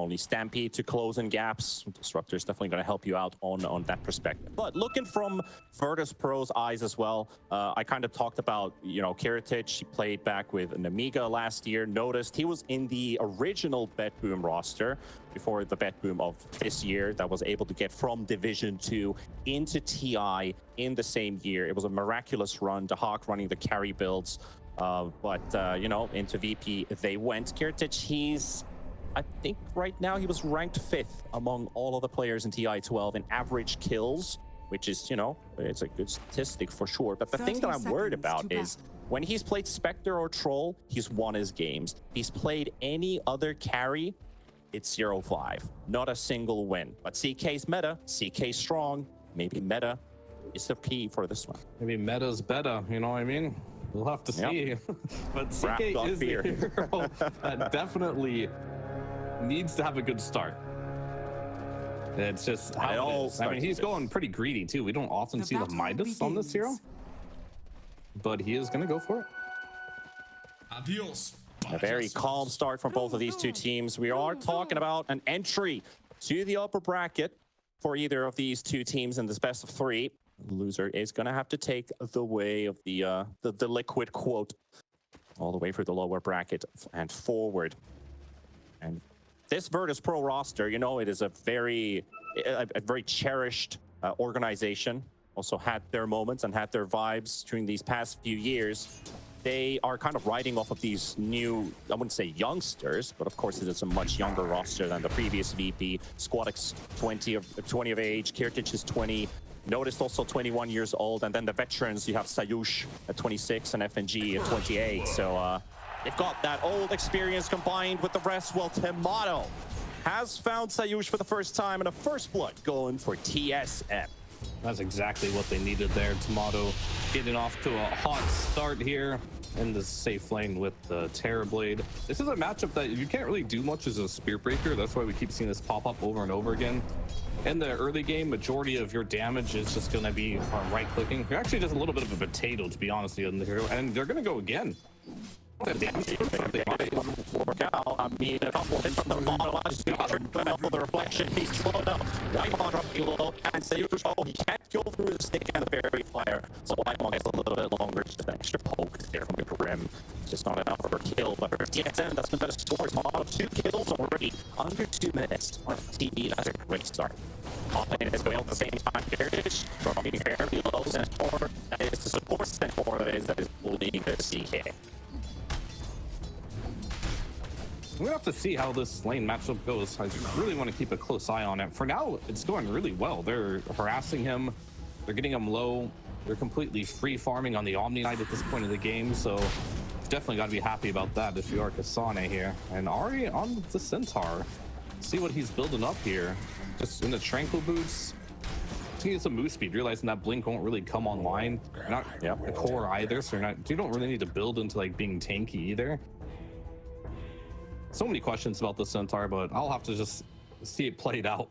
only Stampede to close in gaps. Disruptor is definitely going to help you out on that perspective. But looking from Virtus.pro's eyes as well, I kind of talked about, you know, Kiritych. He played back with an Amiga last year. Noticed he was in the original BetBoom roster before the BetBoom of this year that was able to get from Division 2 into TI in the same year. It was a miraculous run. The Hawk running the carry builds. But you know, into VP they went. Kiritych, he's, I think right now he was ranked 5th among all of the players in TI-12 in average kills, which is, you know, it's a good statistic for sure. But the thing that I'm worried about is when he's played Spectre or Troll, he's won his games. If he's played any other carry, it's 0-5. Not a single win. But CK's meta, CK strong. Maybe meta is the key for this one. Maybe meta's better, you know what I mean? We'll have to see. Yep. But CK is the hero that definitely needs to have a good start. It's just how it is. I mean, he's going pretty greedy too. We don't often see the Midas on this hero, but he is going to go for it. Adios. A very calm start from both of these two teams. We are talking about an entry to the upper bracket for either of these two teams in this best of 3. The loser is going to have to take the way of the liquid quote all the way through the lower bracket and forward. And this Virtus.pro roster, you know, it is a very cherished organization. Also had their moments and had their vibes during these past few years. They are kind of riding off of these new, I wouldn't say youngsters, but of course it is a much younger roster than the previous VP. Squadix 20 of age, Kiritych is 20. Noticed also 21 years old, and then the veterans, you have sayuw at 26 and FNG at 28. So they've got that old experience combined with the rest. Well, Timado has found sayuw for the first time, and a first blood going for TSM. That's exactly what they needed there. Timado getting off to a hot start here in the safe lane with the Terror Blade. This is a matchup that you can't really do much as a Spear Breaker. That's why we keep seeing this pop up over and over again. In the early game, majority of your damage is just going to be from right-clicking. You're actually just a little bit of a potato, to be honest with you, in the hero, and they're going to go again. I mean, a couple hits from the model, the reflection, he's slowed up. Whitemon dropping low, and sayuw, he can't go through the stick and the fairy fire. So Whitemon gets a little bit longer, just an extra poke there from the Grim. It's just not enough for a kill, but for TSM, that's been better scores. Model 2 kills already, under 2 minutes on TV. That's a great start. Offlane is going at the same time. Kiritych dropping fairly low. Centaur, that is the support Centaur that is bullying the CK. We'll have to see how this lane matchup goes. I really want to keep a close eye on it. For now, it's going really well. They're harassing him. They're getting him low. They're completely free farming on the Omni Knight at this point of the game. So definitely got to be happy about that if you are Kasane here. And Ari on the Centaur. See what he's building up here. Just in the Tranquil Boots. He needs some move speed, realizing that Blink won't really come online. Not the core either, so you don't really need to build into like being tanky either. So many questions about the Centaur, but I'll have to just see it played out.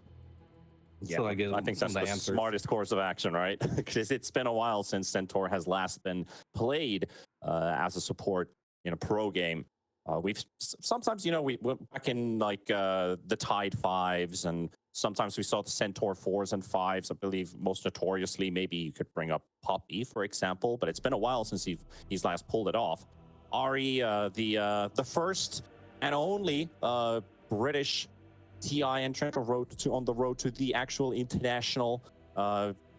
Yeah, I think that's the smartest course of action, right? Because it's been a while since Centaur has last been played as a support in a pro game. We've sometimes, you know, we back in like the Tide 5s, and sometimes we saw the Centaur 4s and 5s. I believe most notoriously, maybe you could bring up Poppy, for example, but it's been a while since he's last pulled it off. Ari, the first and only British TI entrant on the road to the actual international,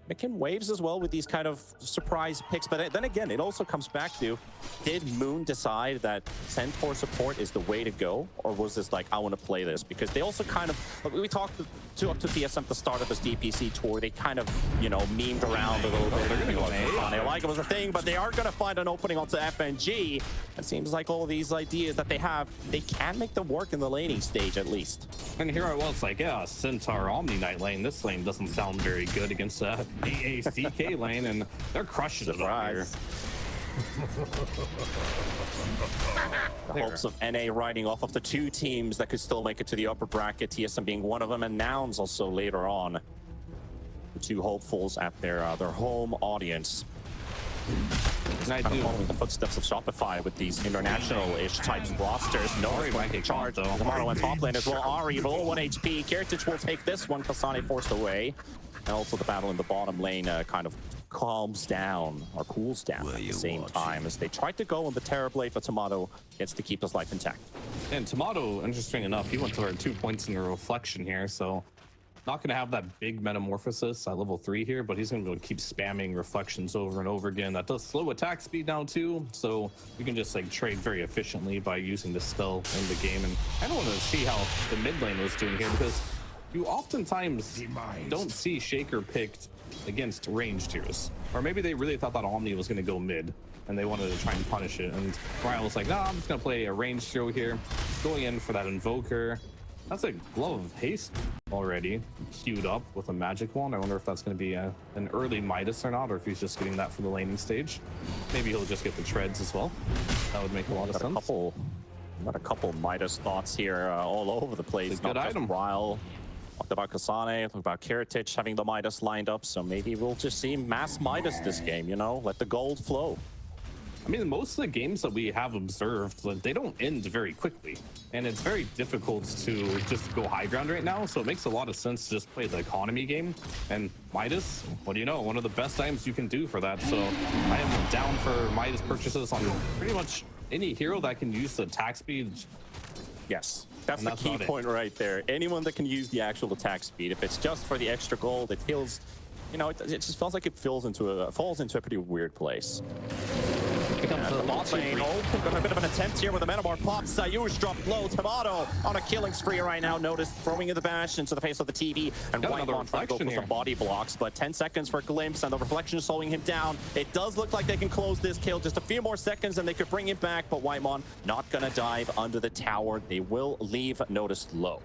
making waves as well with these kind of surprise picks. But then again, it also comes back to, did Moon decide that Centaur support is the way to go? Or was this like, I want to play this? Because they also kind of, we talked to TSM at the start of this DPC tour, they kind of, you know, memed around a little bit. They're going to go on A. Like it was a thing, but they are going to find an opening onto FNG. It seems like all these ideas that they have, they can make them work in the laning stage at least. And here I was like, yeah, Centaur Omni Knight lane. This lane doesn't sound very good against AACK lane, and they're crushing it up here. The hopes of NA riding off of the two teams that could still make it to the upper bracket, TSM being one of them, and Nouns also later on. The two hopefuls at their home audience. kind of following the footsteps of Shopify with these international-ish types of rosters. No going to charge though. Timado on top lane as well. Ari below 1 HP. Kiritych will take this one. Kasane forced away. And also the battle in the bottom lane kind of calms down or cools down at the same time as they tried to go on the Terror Blade, but Timado gets to keep his life intact. And Timado, interesting enough, he went to our 2 points in a reflection here, so not going to have that big metamorphosis at level 3 here, but he's going to be able to keep spamming reflections over and over again. That does slow attack speed down too, so you can just like trade very efficiently by using the spell in the game. And I don't want to see how the mid lane was doing here, because you oftentimes don't see Shaker picked against ranged heroes. Or maybe they really thought that Omni was going to go mid and they wanted to try and punish it. And Bryle was like, nah, I'm just going to play a ranged hero here. Going in for that Invoker. That's a Glove of Haste already queued up with a magic wand. I wonder if that's going to be an early Midas or not, or if he's just getting that for the laning stage. Maybe he'll just get the treads as well. That would make a lot of sense. Got a couple Midas thoughts here all over the place. It's a good item. Bryle. Talked about Kasane, talked about Kiritych having the Midas lined up, so maybe we'll just see mass Midas this game, you know? Let the gold flow. I mean, most of the games that we have observed, they don't end very quickly. And it's very difficult to just go high ground right now, so it makes a lot of sense to just play the economy game. And Midas, what do you know? One of the best items you can do for that. So I am down for Midas purchases on pretty much any hero that can use the attack speed. Yes, that's the key point right there. Anyone that can use the actual attack speed, if it's just for the extra gold, it feels, you know, it just feels like it falls into a pretty weird place. Becomes the bot lane. Oh, got a bit of an attempt here with a Manamar pop. Sayuw dropped low. Timado on a killing spree right now. Notice throwing in the bash into the face of the TV. And Whitemon trying to go for some body blocks, but 10 seconds for a glimpse, and the reflection is slowing him down. It does look like they can close this kill. Just a few more seconds and they could bring it back, but Whitemon not gonna dive under the tower. They will leave Notice low.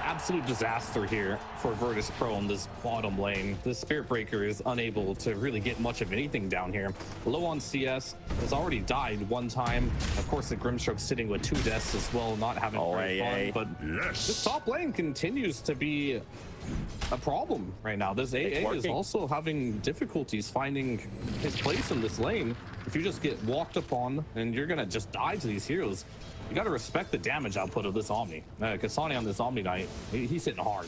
Absolute disaster here for Virtus.pro in this bottom lane. The Spirit Breaker is unable to really get much of anything down here. Low on CS, has already died one time. Of course, the Grimstroke sitting with 2 deaths as well, not having very fun. But this top lane continues to be a problem right now. This AA is also having difficulties finding his place in this lane. If you just get walked upon and you're gonna just die to these heroes, you got to respect the damage output of this Omni. Kasane on this Omni Knight, he's hitting hard.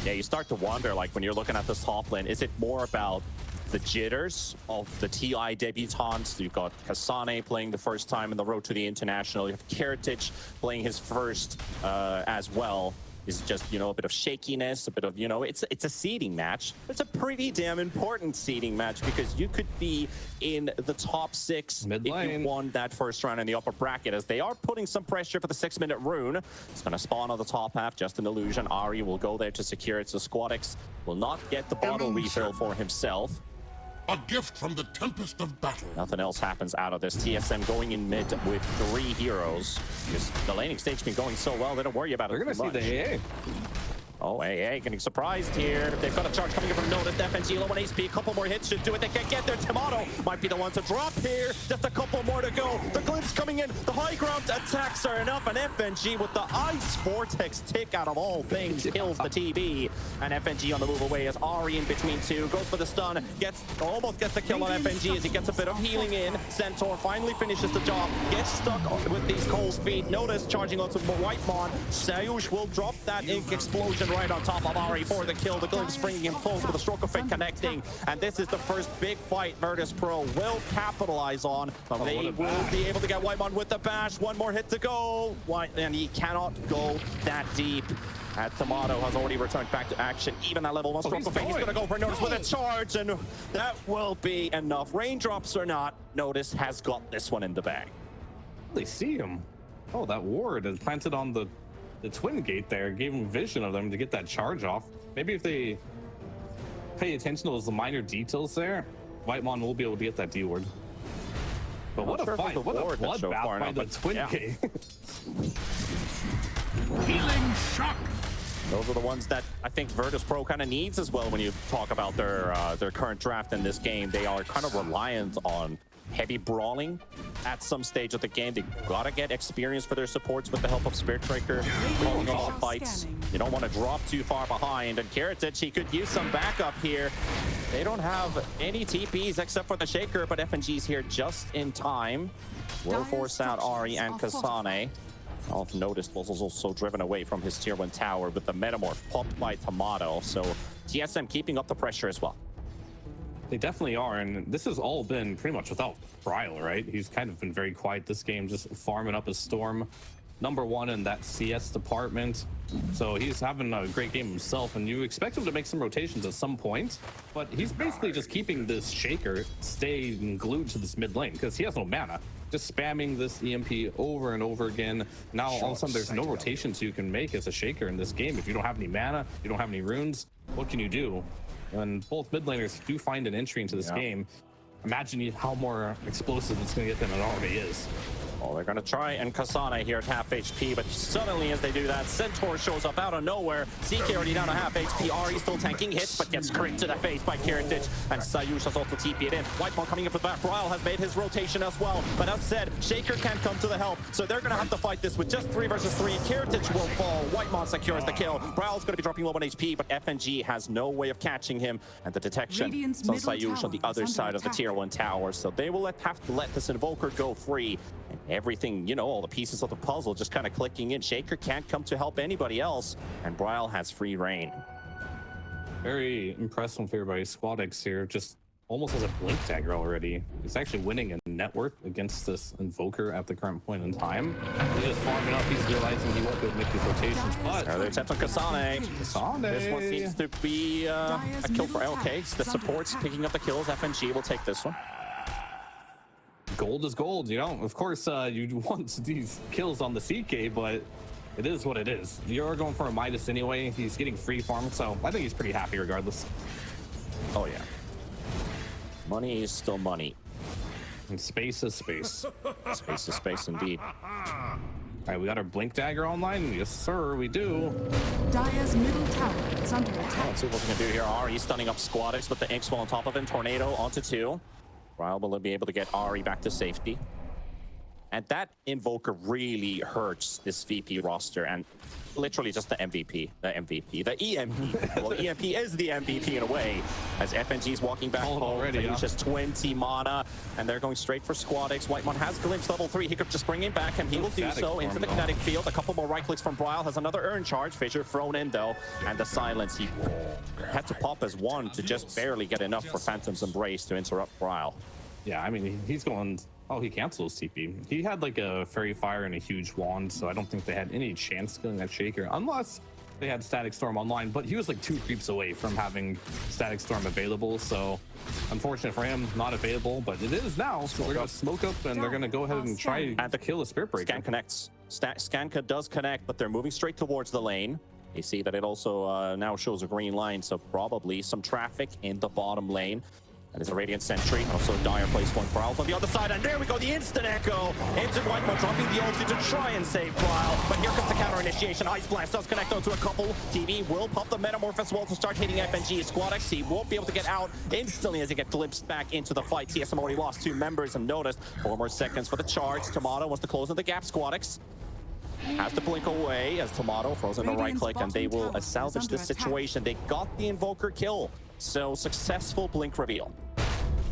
Yeah, you start to wonder, like, when you're looking at this top lane, is it more about the jitters of the TI debutantes? You've got Kasane playing the first time in the road to the international. You have Kiritych playing his first as well. Is just, you know, a bit of shakiness, a bit of, you know, it's a seeding match. It's a pretty damn important seeding match because you could be in the top 6 if you won that first round in the upper bracket, as they are putting some pressure for the 6-minute rune. It's going to spawn on the top half, just an illusion. Ari will go there to secure it, so Squadix will not get the bottle refill for himself. A gift from the tempest of battle. Nothing else happens out of this. TSM going in mid with 3 heroes. Because the laning stage been going so well, they don't worry about it. They're going to see the AA. Oh, AA getting surprised here. They've got a charge coming in from Notice. FNG low on HP. A couple more hits should do it. They can't get there. Timado might be the one to drop here. Just a couple more to go. The glimpse coming in. The high ground attacks are enough. And FNG with the Ice Vortex tick out of all things kills the TB. And FNG on the move away as Ari in between 2. Goes for the stun. Almost gets the kill on FNG as he gets a bit of healing in. Centaur finally finishes the job. Gets stuck with these cold feet. Notice charging onto Whitemon. Sayuw will drop that ink explosion right on top of Ari for the kill. The glimpse bringing him close with the stroke of fate connecting. And this is the first big fight Virtus.pro will capitalize on. But they will be able to get Whitemon with the bash. One more hit to go. And he cannot go that deep. Timado has already returned back to action. Even that level 1 stroke of fate. He's going to go for Notice with a charge. And that will be enough. Raindrops or not, Notice has got this one in the bag. They see him. Oh, that ward is planted on the twin gate there, gave him vision of them to get that charge off. Maybe if they pay attention to those minor details there, Whitemon will be able to get that D ward. But what a fight, what a bloodbath by the twin gate. Healing shock. Those are the ones that I think Virtus.pro kind of needs as well when you talk about their current draft in this game. They are kind of reliant on heavy brawling at some stage of the game. They gotta get experience for their supports with the help of Spiritbreaker, calling off fights. You don't want to drop too far behind, and Kiritych, he could use some backup here. They don't have any TPs except for the Shaker, but FNG's here just in time. Will force out Ahri and Kasane. I've noticed was also driven away from his tier 1 tower with the Metamorph popped by Timado, so TSM keeping up the pressure as well. They definitely are, and this has all been pretty much without Bryle, right? He's kind of been very quiet this game, just farming up his Storm. #1 in that CS department, so he's having a great game himself, and you expect him to make some rotations at some point, but he's basically just keeping this Shaker staying glued to this mid lane because he has no mana. Just spamming this EMP over and over again. Now all of a sudden there's no rotations you can make as a Shaker in this game. If you don't have any mana, you don't have any runes, what can you do? And both mid laners do find an entry into this game. Imagine how more explosive it's going to get than it already is. Well, they're going to try, and Kasane here at half HP, but suddenly as they do that, Centaur shows up out of nowhere. CK already down to half HP. Ahri still tanking hits, but gets crit to the face by Kiritych, and sayuw has also TP'd in. Whitemon coming in for the back. Bryle has made his rotation as well, but as said, Shaker can't come to the help, so they're going to have to fight this with just 3 versus 3. Kiritych will fall. Whitemon secures the kill. Bryle's going to be dropping low on HP, but FNG has no way of catching him, and the detection on sayuw on the other side of the tier 1 tower, so they will have to let this Invoker go free. And everything, you know, all the pieces of the puzzle just kind of clicking in. Shaker can't come to help anybody else, and Bryle has free reign. Very impressive for everybody. SquadX here just almost has a blink dagger already. He's actually winning in net worth against this Invoker at the current point in time. He's just farming up. He's realizing he won't be able to make these rotations, but they're attempt on Kasane. This one seems to be a kill for okay. The support's picking up the kills. FNG will take this one. Gold is gold, you know. Of course, you want these kills on the CK, but it is what it is. You're going for a Midas anyway. He's getting free farm, so I think he's pretty happy regardless. Oh yeah. Money is still money. And space is space. Space is space indeed. All right, we got our blink dagger online. Yes, sir, we do. Dire's middle tower is under attack. Let's see what we can do here. Ahri stunning up SquadX with the Inkswell on top of him. Tornado onto 2. Bryle will be able to get Ahri back to safety. And that Invoker really hurts this VP roster, and literally just the EMP. Well, the EMP is the MVP in a way, as FNG's walking back home already. He's just 20 mana, and they're going straight for SquadX. Whitemon has Glimpse level 3. He could just bring him back, and he will do so into the kinetic field. A couple more right clicks from Bryle. Has another Urn charge. Fissure thrown in though, and the silence. He had to pop as 1 to just barely get enough for Phantom's Embrace to interrupt Bryle. Yeah, I mean, he's going... Oh, he cancels TP. He had like a Fairy Fire and a huge wand, so I don't think they had any chance killing that Shaker, unless they had Static Storm online, but he was like 2 creeps away from having Static Storm available, so unfortunate for him, not available, but it is now, so they're gonna smoke up and they're gonna go ahead and try to kill a Spirit Breaker. Scan connects. Scanka does connect, but they're moving straight towards the lane. You see that it also now shows a green line, so probably some traffic in the bottom lane. And there's a Radiant Sentry. Also, Dire placed 1 Bryle on the other side. And there we go, the instant echo into Whitemon, dropping the ulti to try and save Bryle. But here comes the counter initiation. Ice Blast does connect onto a couple. TV will pop the Metamorph as well to start hitting FNG. SquadX, he won't be able to get out instantly as he gets glimpsed back into the fight. TSM already lost 2 members and noticed 4 more seconds for the charge. Timado wants to close in the gap. SquadX has to blink away as Timado throws in a right click, and they will salvage this situation. They got the Invoker kill, so successful blink reveal.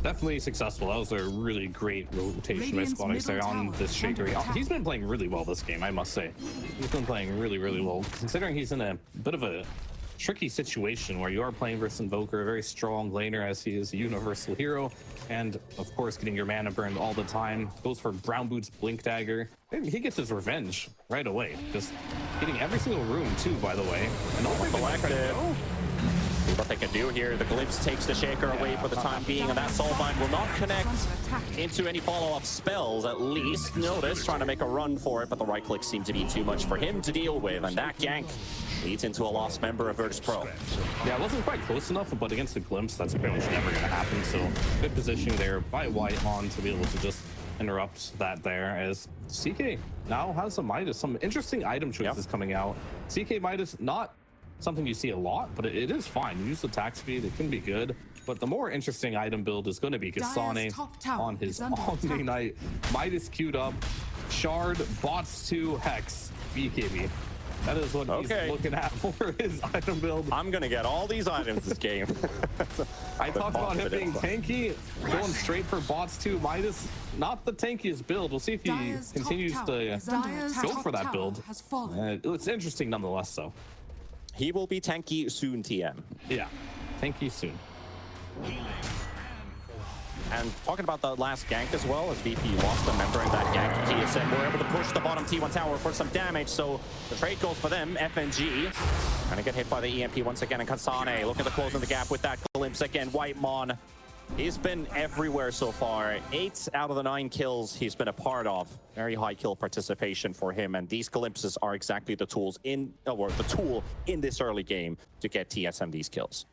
Definitely successful. That was a really great rotation by SquadX there on this Shaker. He's been playing really well this game, I must say. He's been playing really, really well, considering he's in a bit of a tricky situation where you are playing versus Invoker, a very strong laner as he is a universal hero, and of course getting your mana burned all the time. Goes for Brown Boots Blink Dagger, and he gets his revenge right away, just getting every single room too, by the way. And all collected. See what they can do here. The Glimpse takes the Shaker away for the time being, and that Soulbind will not connect into any follow-up spells, at least. Notice trying to make a run for it, but the right click seemed to be too much for him to deal with, and that gank leads into a lost member of Virtus.pro. Yeah, it wasn't quite close enough, but against the Glimpse, that's pretty much never going to happen. So good positioning there by Whitemon to be able to just interrupt that there, as CK now has some Midas. Some interesting item choices coming out. CK Midas not something you see a lot, but it is fine. You use attack speed, it can be good. But the more interesting item build is going to be Kasane on his Omni Knight. Midas queued up, Shard, Bots 2, Hex, BKB. That is what he's looking at for his item build. I'm going to get all these items this game. I talked about him being tanky, going straight for Bots 2, Midas. Not the tankiest build. We'll see if he continues to go for that build. It's interesting nonetheless, though. He will be tanky soon, TM. Yeah, tanky soon. And talking about the last gank as well, as VP lost a member in that gank, TSM were able to push the bottom T1 tower for some damage, so the trade goes for them. FNG gonna get hit by the EMP once again, and Kasane looking to close in the gap with that glimpse again. Whitemon, he's been everywhere so far. 8 out of the 9 kills he's been a part of. Very high kill participation for him, and these glimpses are exactly the tools the tool in this early game to get TSM these kills.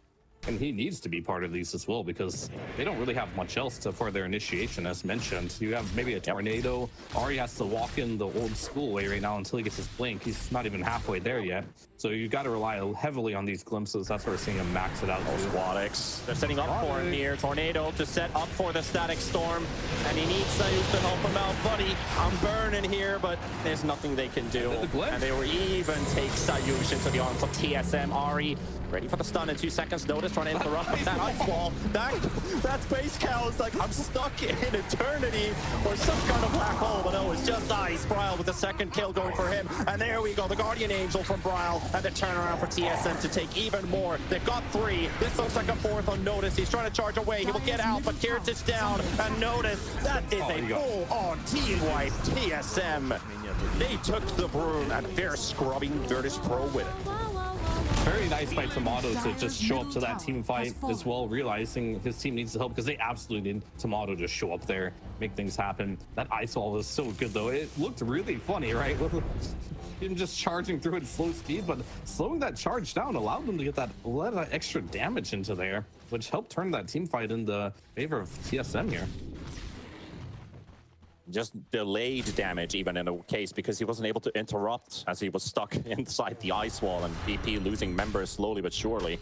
And he needs to be part of these as well, because they don't really have much else for their initiation, as mentioned. You have maybe a tornado. Ahri has to walk in the old school way right now until he gets his blink. He's not even halfway there yet. So you got to rely heavily on these glimpses. That's where we're seeing him max it out. Squadix. They're setting up for him here. Tornado to set up for the static storm. And he needs sayuw to help him out. Buddy, I'm burning here, but there's nothing they can do. And they will even take sayuw into the arms of TSM. Ahri ready for the stun in 2 seconds. Notice trying to interrupt that ice wall. That space cow is like, I'm stuck in eternity or some kind of black hole. But no, it's just ice. Bryle with the second kill going for him. And there we go. The Guardian Angel from Bryle. And the turnaround for TSM to take even more. They've got 3. This looks like a 4th on Notice. He's trying to charge away. He will get out, but Kiritych down. And Notice, that is a full-on team wipe. TSM, they took the broom, and they're scrubbing Virtus.pro with it. Very nice by Timado to just show up to that team fight as well, realizing his team needs the help, because they absolutely need Timado to show up there, make things happen. That ice wall was so good, though. It looked really funny, right? Him just charging through at slow speed, but slowing that charge down allowed them to get that extra damage into there, which helped turn that team fight in the favor of TSM here. Just delayed damage even in a case, because he wasn't able to interrupt as he was stuck inside the ice wall, and VP losing members slowly but surely.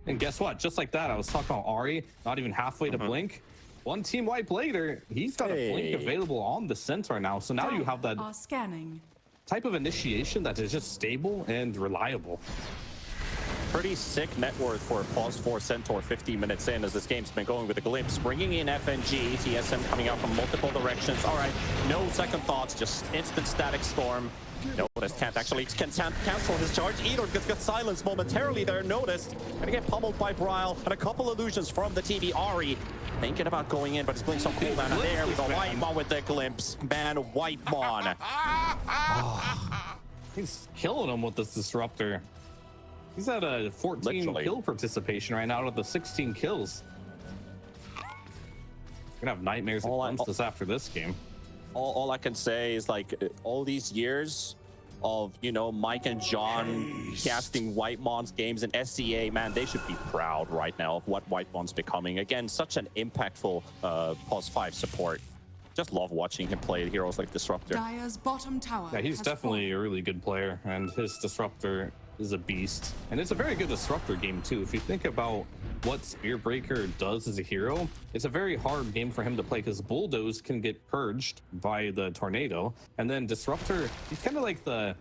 And guess what? Just like that, I was talking about Ahri, not even halfway to blink. One team wipe later, he's got a blink available on the Centaur now. So now you have that type of initiation that is just stable and reliable. Pretty sick net worth for a pause 4 Centaur 15 minutes in, as this game's been going with a glimpse. Bringing in FNG, TSM coming out from multiple directions. All right, no second thoughts, just instant static storm. Notice can't actually cancel his charge either, because got silenced momentarily there. Noticed gonna get pummeled by Bryle, and a couple illusions from the TV. Ahri thinking about going in, but it's playing some cooldown. And there we go, Whitemon with the glimpse. Man, Whitemon. He's killing him with this disruptor. He's at a 14 kill participation right now out of the 16 kills. Gonna have nightmares of glimpses after this game. All I can say is, like, all these years of, you know, Mike and John casting Whitemon's games in SCA, man, they should be proud right now of what Whitemon's becoming. Again, such an impactful pause 5 support. Just love watching him play heroes like Disruptor. Dire's bottom tower. Yeah, he's definitely a really good player, and his Disruptor is a beast. And it's a very good Disruptor game too. If you think about what Spearbreaker does as a hero, it's a very hard game for him to play, because Bulldoze can get purged by the Tornado, and then Disruptor, he's kind of like the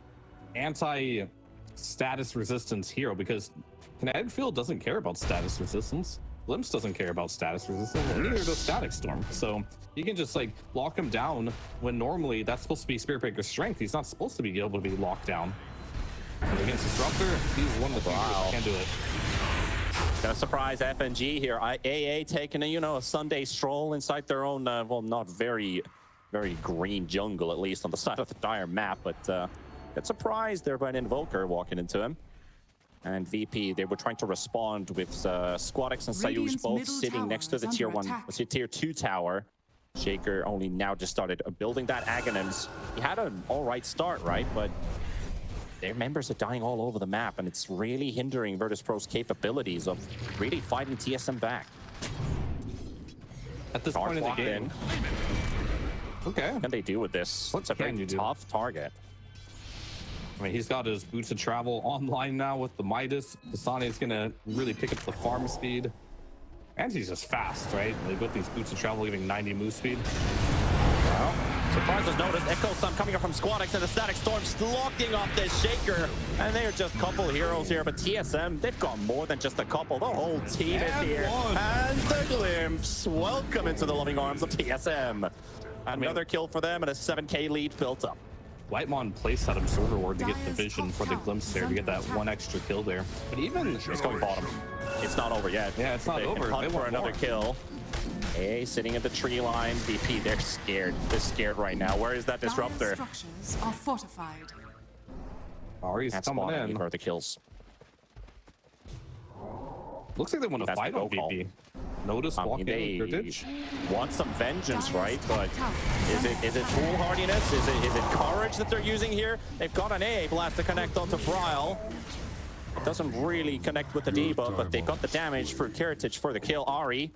anti-status resistance hero, because Kinetic Field doesn't care about status resistance. Glimpse doesn't care about status resistance, and neither does Static Storm. So you can just like lock him down when normally that's supposed to be Spearbreaker's strength. He's not supposed to be able to be locked down. But against Disruptor, he's one of the few that can't do it. Gonna surprise FNG here. AA taking a Sunday stroll inside their own, well, not very green jungle, at least on the side of the Dire map, but get surprised there by an Invoker walking into him. And VP, they were trying to respond with Squadix and sayuw both sitting next to the tier 2 tower. Shaker only now just started building that Aghanims. He had an all right start, right? But their members are dying all over the map, and it's really hindering Virtus.pro's capabilities of really fighting TSM back. At this point in the game. Okay. What can they do with this? What it's a very tough target. I mean, he's got his boots of travel online now with the Midas. Kasane is gonna really pick up the farm speed. And he's just fast, right? Like with these boots of travel giving 90 move speed. Well, surprises noticed. Echo Sun coming up from Squadex and the Static Storm locking up this Shaker. And they're just a couple heroes here, but TSM, they've got more than just a couple. The whole team is here. And the Glimpse, welcome into the loving arms of TSM. Another kill for them and a 7k lead built up. Whitemon placed that Observer Ward to get the vision for the Glimpse there, to get that one extra kill there. But even... It's going bottom. It's not over yet. Yeah, it's not over. They hunt for another kill. A sitting at the tree line. VP, they're scared. They're scared right now. Where is that disruptor? Structures are fortified. Ari's coming in. For the kills. Looks like they want to fight on VP. Notice walking in with Kiritych. Want some vengeance, right? But is it foolhardiness? Is it courage that they're using here? They've got an A blast to connect onto Bryle. It doesn't really connect with the debuff, but they got the damage for Kiritych for the kill. Ari,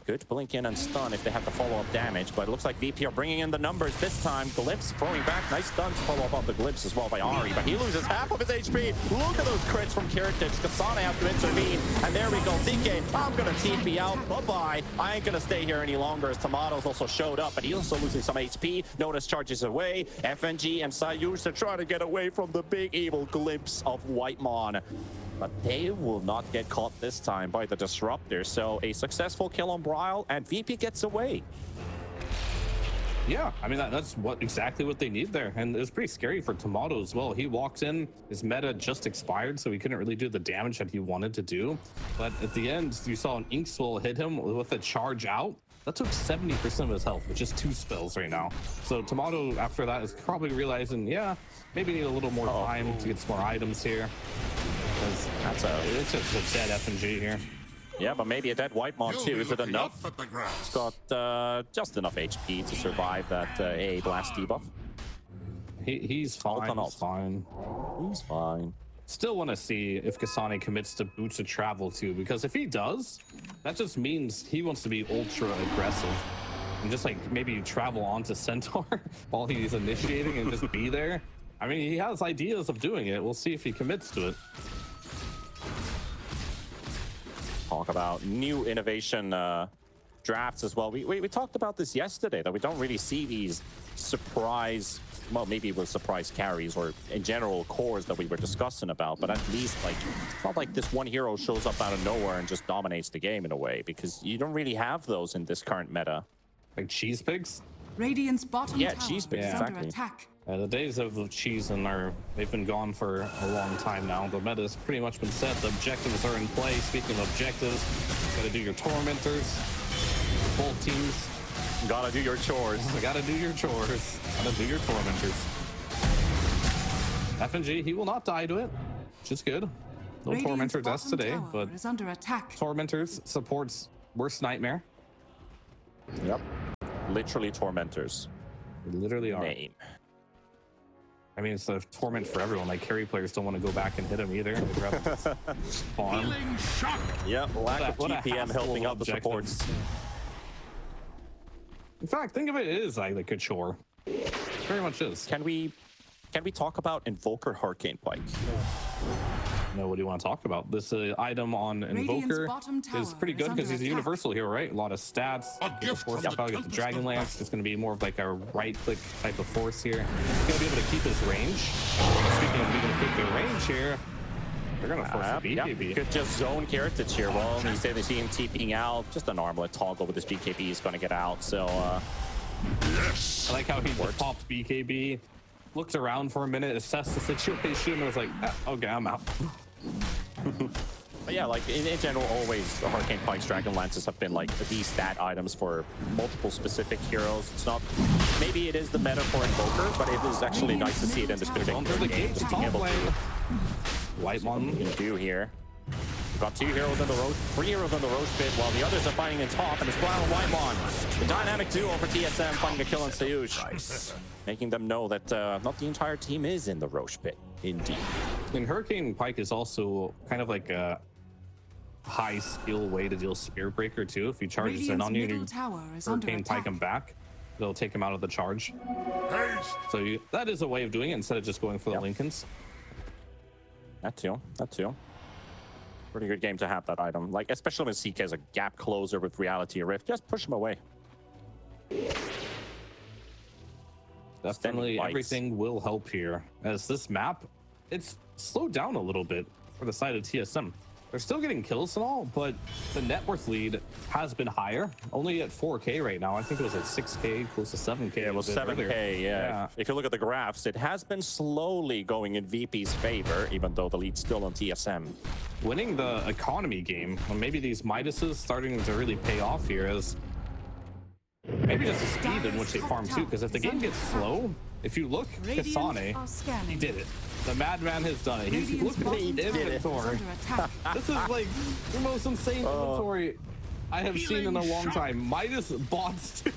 good blink in and stun if they have the follow-up damage, but it looks like VP are bringing in the numbers this time. Glimpse throwing back, nice stun to follow up on the Glimpse as well by Ari, but he loses half of his HP. Look at those crits from Kiritych. Kasane have to intervene, and there we go. DK, I'm gonna TP out, bye-bye. I ain't gonna stay here any longer as Timado's also showed up, but he's also losing some HP. Notice charges away. FNG and sayuw to try to get away from the big evil Glimpse of Whitemon. But they will not get caught this time by the disruptor. So a successful kill on Bryle, and VP gets away. Yeah, I mean, that's exactly what they need there. And it was pretty scary for Timado as well. He walked in, his meta just expired, so he couldn't really do the damage that he wanted to do. But at the end, you saw an Ink Swell hit him with a charge out. That took 70% of his health, with just 2 spells right now. So Timado, after that, is probably realizing, yeah, maybe need a little more time to get some more items here. It's just a dead FNG here. Yeah, but maybe a dead Whitemon too. Is it enough? It's got just enough HP to survive that A blast debuff. He's fine. He's fine. Still want to see if Kasane commits to Boots of Travel too, because if he does, that just means he wants to be ultra aggressive and just like maybe travel onto Centaur while he's initiating and just be there. I mean, he has ideas of doing it. We'll see if he commits to it. Talk about new innovation drafts as well. We talked about this yesterday, that we don't really see these surprise, well, maybe it was surprise carries or in general cores that we were discussing about, but at least like it's not like this one hero shows up out of nowhere and just dominates the game in a way, because you don't really have those in this current meta. Like cheese pigs? Radiant's bottom tower cheese pigs, is exactly. under attack. The days of the cheese they've been gone for a long time now. The meta's pretty much been set. The objectives are in play. Speaking of objectives, gotta do your tormentors. Both teams Gotta do your chores. Gotta do your chores. Gotta do your tormentors. FNG, he will not die to it, which is good. No tormentor deaths today, but is under attack. tormentors supports worst nightmare. Yep. Literally tormentors. They literally are. Name. I mean, it's a torment for everyone. Like, carry players don't want to go back and hit them either. They'd rather just farm. Feeling shock. Yep, lack of TPM helping out the objective. supports. In fact, think of it as like a chore. Very much is. Can we talk about Invoker Hurricane Pike? No, what do you want to talk about? This item on Invoker is pretty good because he's a universal hero, right? A lot of stats. Of course, you'll probably get the Dragon Lance. It's going to be more of like a right-click type of force here. He's going to be able to keep his range. Speaking of being able to keep their range here, they're going to force the BKB. Could just zone Kiritych here. Well, he said they see him TPing out. Just a normal toggle with this BKB is going to get out. So, I like how he just popped BKB, looked around for a minute, assessed the situation, and was like, okay, I'm out. But yeah, like in general, always the Hurricane Pike's Dragon Lances have been like the stat items for multiple specific heroes. It's not, maybe it is the meta for Invoker, but it is actually nice to see it in this particular game. Just being able to Whitemon can do here. We've got 2 heroes on the road, 3 heroes on the Roche pit, while the others are fighting in top, and it's Bryle and Whitemon. The dynamic duo for TSM finding a kill on sayuw, making them know that not the entire team is in the Roche pit. Indeed. And Hurricane Pike is also kind of like a high skill way to deal Spear Breaker too. If he charges in on you, Hurricane Pike him back, it'll take him out of the charge. So that is a way of doing it instead of just going for the Lincolns. That too. Pretty good game to have that item. Like, especially when CK is a gap closer with Reality Rift. Just push him away. Definitely everything will help here. As this map, it's slowed down a little bit for the side of TSM. They're still getting kills and all, but the net worth lead has been higher. Only at 4K right now. I think it was at 6K, close to 7K. Yeah, it was 7K, yeah. If you look at the graphs, it has been slowly going in VP's favor, even though the lead's still on TSM. Winning the economy game, and maybe these Midases starting to really pay off here is maybe just the speed in which they farm too, because if the game gets slow, if you look, Kasane, he did it. The madman has done it. He's looking at the inventory. This is like the most insane inventory I have seen in a long time. Midas bots too.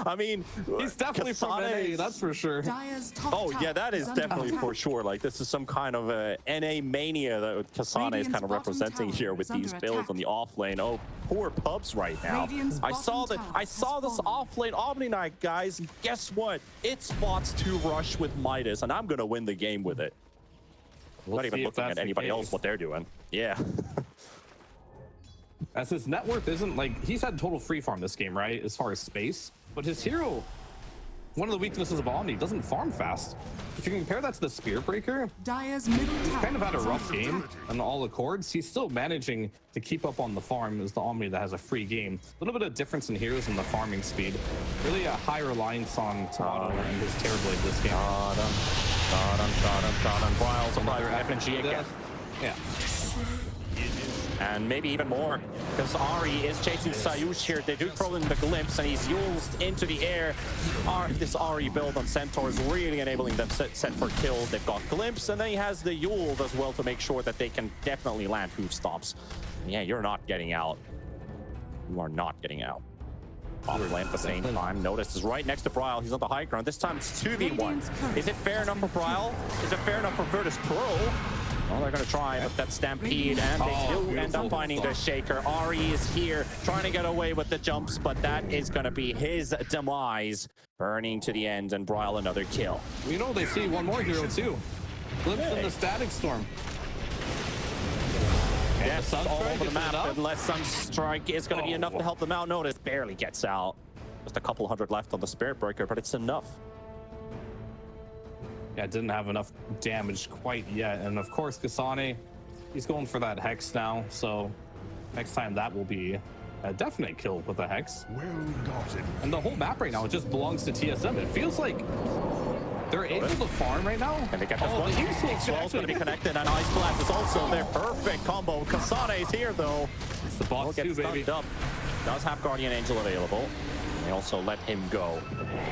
I mean, he's definitely from NA, that's for sure. Oh yeah, that is definitely for sure. Like, this is some kind of a NA mania that Kasane is kind of representing here with these builds on the off lane. Oh, poor pubs right now. I saw this off lane Omni Knight, guys. And guess what? It spots to rush with Midas, and I'm gonna win the game with it. Not even looking at anybody else what they're doing. Yeah. As his net worth isn't like, he's had total free farm this game, right? As far as space, but his hero, one of the weaknesses of Omni, doesn't farm fast. If you compare that to the Spear Breaker, he's kind of had a rough game on all accords. He's still managing to keep up on the farm as the Omni that has a free game. A little bit of difference in heroes and the farming speed. Really a high reliance on Timado and his Terrorblade this game. Bryle surprise FNG again. Yeah. And maybe even more, because Ari is chasing sayuw here. They do throw in the glimpse, and he's used into the air. This Ari build on Centaur is really enabling them set for kills. They've got glimpse, and then he has the Yule as well to make sure that they can definitely land hoof stops. Yeah, you're not getting out. You are not getting out. Bomb land at the same time. Notice is right next to Bryle. He's on the high ground. This time it's 2v1. Is it fair enough for Bryle? Is it fair enough for Virtus.pro? Well, they're going to try, but that's Stampede, and they do end up finding the Shaker. Ari is here, trying to get away with the jumps, but that is going to be his demise. Burning to the end, and Bryle another kill. You know, they see one more hero, too. Glimpse in the Static Storm. Yes, all over the map, unless Sunstrike is going to be enough to help them out. Notice, barely gets out. Just a couple hundred left on the Spirit Breaker, but it's enough. Yeah, didn't have enough damage quite yet. And of course, Kasane, he's going for that Hex now. So next time that will be a definite kill with the Hex. Well dotted. And the whole map right now, it just belongs to TSM. It feels like they're able to farm right now. And they get this one. The going to be connected, and Ice Blast is also their perfect combo. Kasane is here, though. It's the box too, baby. Up. Does have Guardian Angel available. They also let him go.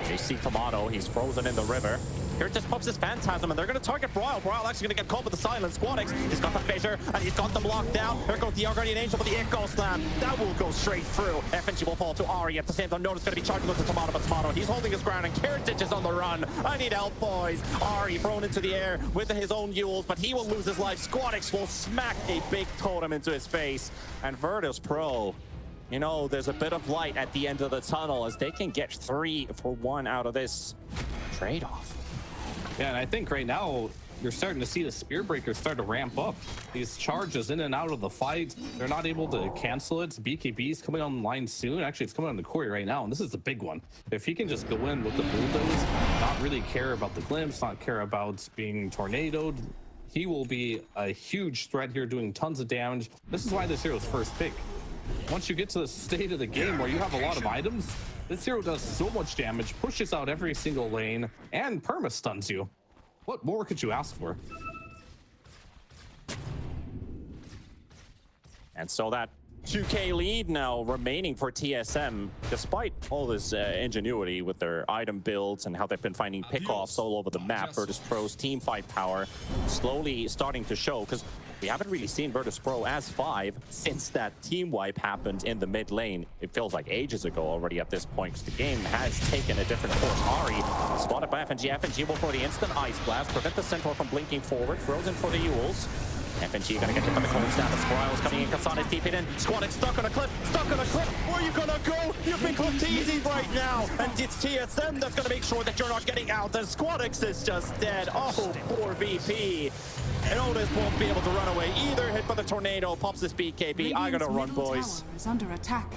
They see Timado. He's frozen in the river. Kiritych pops his Phantasm, and they're going to target Bryle. Bryle actually going to get caught with the silence. Squadix, he's got the fissure, and he's got them locked down. Here goes the Guardian Angel, but the Echo Slam, that will go straight through. FNG will fall to Ari at the same time. Notice going to be charging with the Timado, but Timado, he's holding his ground, and Kiritych is on the run. I need help, boys. Ari thrown into the air with his own Yules, but he will lose his life. Squadix will smack a big totem into his face, and Virtus.pro, you know, there's a bit of light at the end of the tunnel as they can get 3 for 1 out of this trade-off. Yeah, and I think right now you're starting to see the Spear Breakers start to ramp up. These charges in and out of the fight, they're not able to cancel it. BKB's coming online soon. Actually, it's coming on the quarry right now, and this is the big one. If he can just go in with the bulldoze, not really care about the glimpse, not care about being tornadoed, he will be a huge threat here, doing tons of damage. This is why this hero's first pick. Once you get to the state of the game where you have a lot of items, this hero does so much damage, pushes out every single lane, and perma-stuns you. What more could you ask for? And so that 2K lead now remaining for TSM, despite all this ingenuity with their item builds and how they've been finding pickoffs all over the map. Virtus.pro's team fight power slowly starting to show, because we haven't really seen Virtus.pro as 5 since that team wipe happened in the mid lane. It feels like ages ago already at this point, because the game has taken a different course. Ari spotted by FNG. FNG will for the instant Ice Blast, prevent the Centaur from blinking forward, frozen for the Yules. FNG gonna get hit by the cold snap as Bryle's coming in. Kasane's deep in. Squadix stuck on a cliff. Stuck on a cliff. Where are you gonna go? You've been clipped easy right now. And it's TSM that's gonna make sure that you're not getting out. And Squadix is just dead. Oh, poor VP. And Otis won't be able to run away either. Hit by the tornado. Pops this BKB. I gotta run, boys. Is under attack.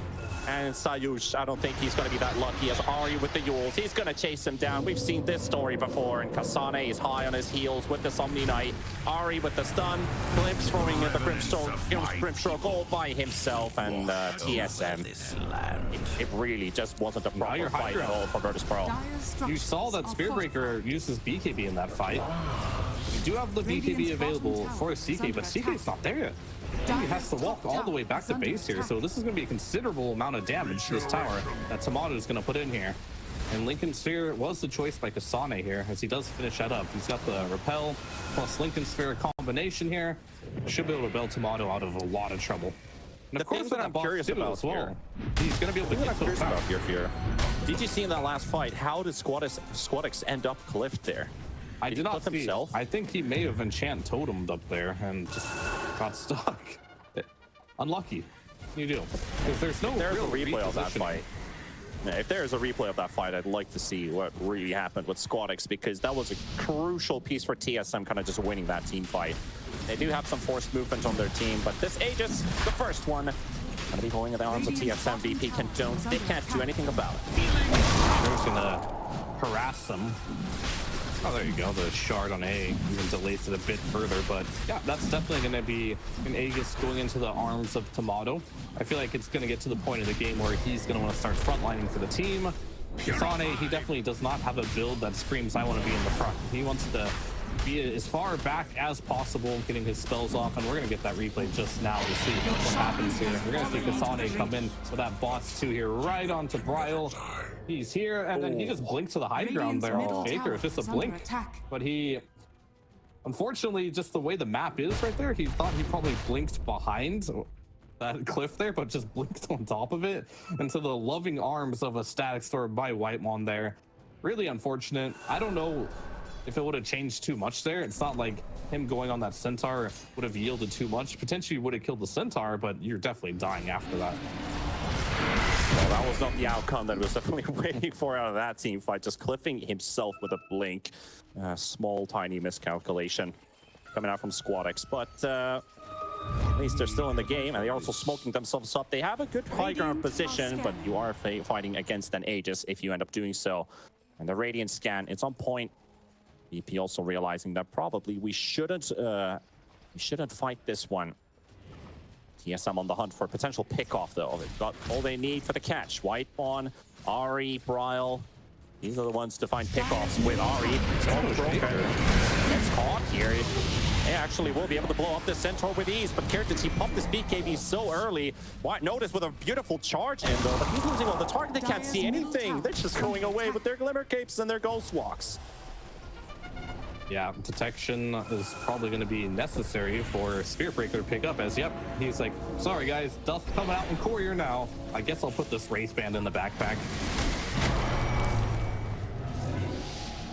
And sayuw, I don't think he's going to be that lucky as Ari with the Yules. He's going to chase him down. We've seen this story before. And kasane is high on his heels with the Somni Knight. Ari with the stun. Glimpse throwing in the Grimstroke all by himself. And TSM. It really just wasn't a proper fight at all for Virtus.pro. You saw that Spearbreaker uses BKB in that fight. You do have the BKB available for CK, but CK's not there yet. He has to walk all the way back to base here, so this is going to be a considerable amount of damage to this tower that Timado is going to put in here. And Lincoln Sphere was the choice by Kasane here, as he does finish that up. He's got the Repel plus Lincoln Sphere combination here. Should be able to bail Timado out of a lot of trouble. And of course, that I'm curious about as well, he's going to be able to get to the tower. Here, Fear. Did you see in that last fight, how did Squadix end up cliffed there? I did not see himself. I think he may have enchant totemed up there and just got stuck. Unlucky. You do. Because there's no real replay of that fight. Yeah, if there's a replay of that fight, I'd like to see what really happened with Squadix, because that was a crucial piece for TSM kind of just winning that team fight. They do have some forced movement on their team, but this Aegis, the first one, gonna be going in the arms of TSM. VP they can't do anything about it. They're just gonna harass them. Oh, there you go. The shard on A even delays it a bit further, but yeah, that's definitely going to be an Aegis going into the arms of Timado. I feel like it's going to get to the point of the game where he's going to want to start frontlining for the team. Kasane, he definitely does not have a build that screams, I want to be in the front. He wants to be as far back as possible, getting his spells off, and we're going to get that replay just now to see what happens here. We're going to see Kasane come in with that boss 2 here right onto Bryle. He's here, and then he just blinked to the high ground there on Shaker. It's just a blink. But he, unfortunately, just the way the map is right there, he thought he probably blinked behind that cliff there, but just blinked on top of it into the loving arms of a static storm by Whitemon there. Really unfortunate. I don't know if it would have changed too much there. It's not like him going on that Centaur would have yielded too much. Potentially would have killed the Centaur, but you're definitely dying after that. Well, that was not the outcome that was definitely waiting for out of that team fight. Just cliffing himself with a blink. Small, tiny miscalculation coming out from Squadix. But at least they're still in the game, and they're also smoking themselves up. They have a good high ground position, but you are fighting against an Aegis if you end up doing so. And the Radiant scan, it's on point. VP also realizing that probably we shouldn't fight this one. TSM on the hunt for a potential pickoff, though. They've got all they need for the catch. Whitemon, Ari, Bryle. These are the ones to find pickoffs with Ari. Gets caught here. They actually will be able to blow up this Centaur with ease, but Kiritych, he popped this BKB so early. Notice with a beautiful charge in, though, but he's losing all the target. They can't see anything. They're just going away with their Glimmer Capes and their Ghost Walks. Yeah, detection is probably going to be necessary for Spearbreaker to pick up, as, yep, he's like, sorry guys, dust coming out in Courier now. I guess I'll put this race band in the backpack.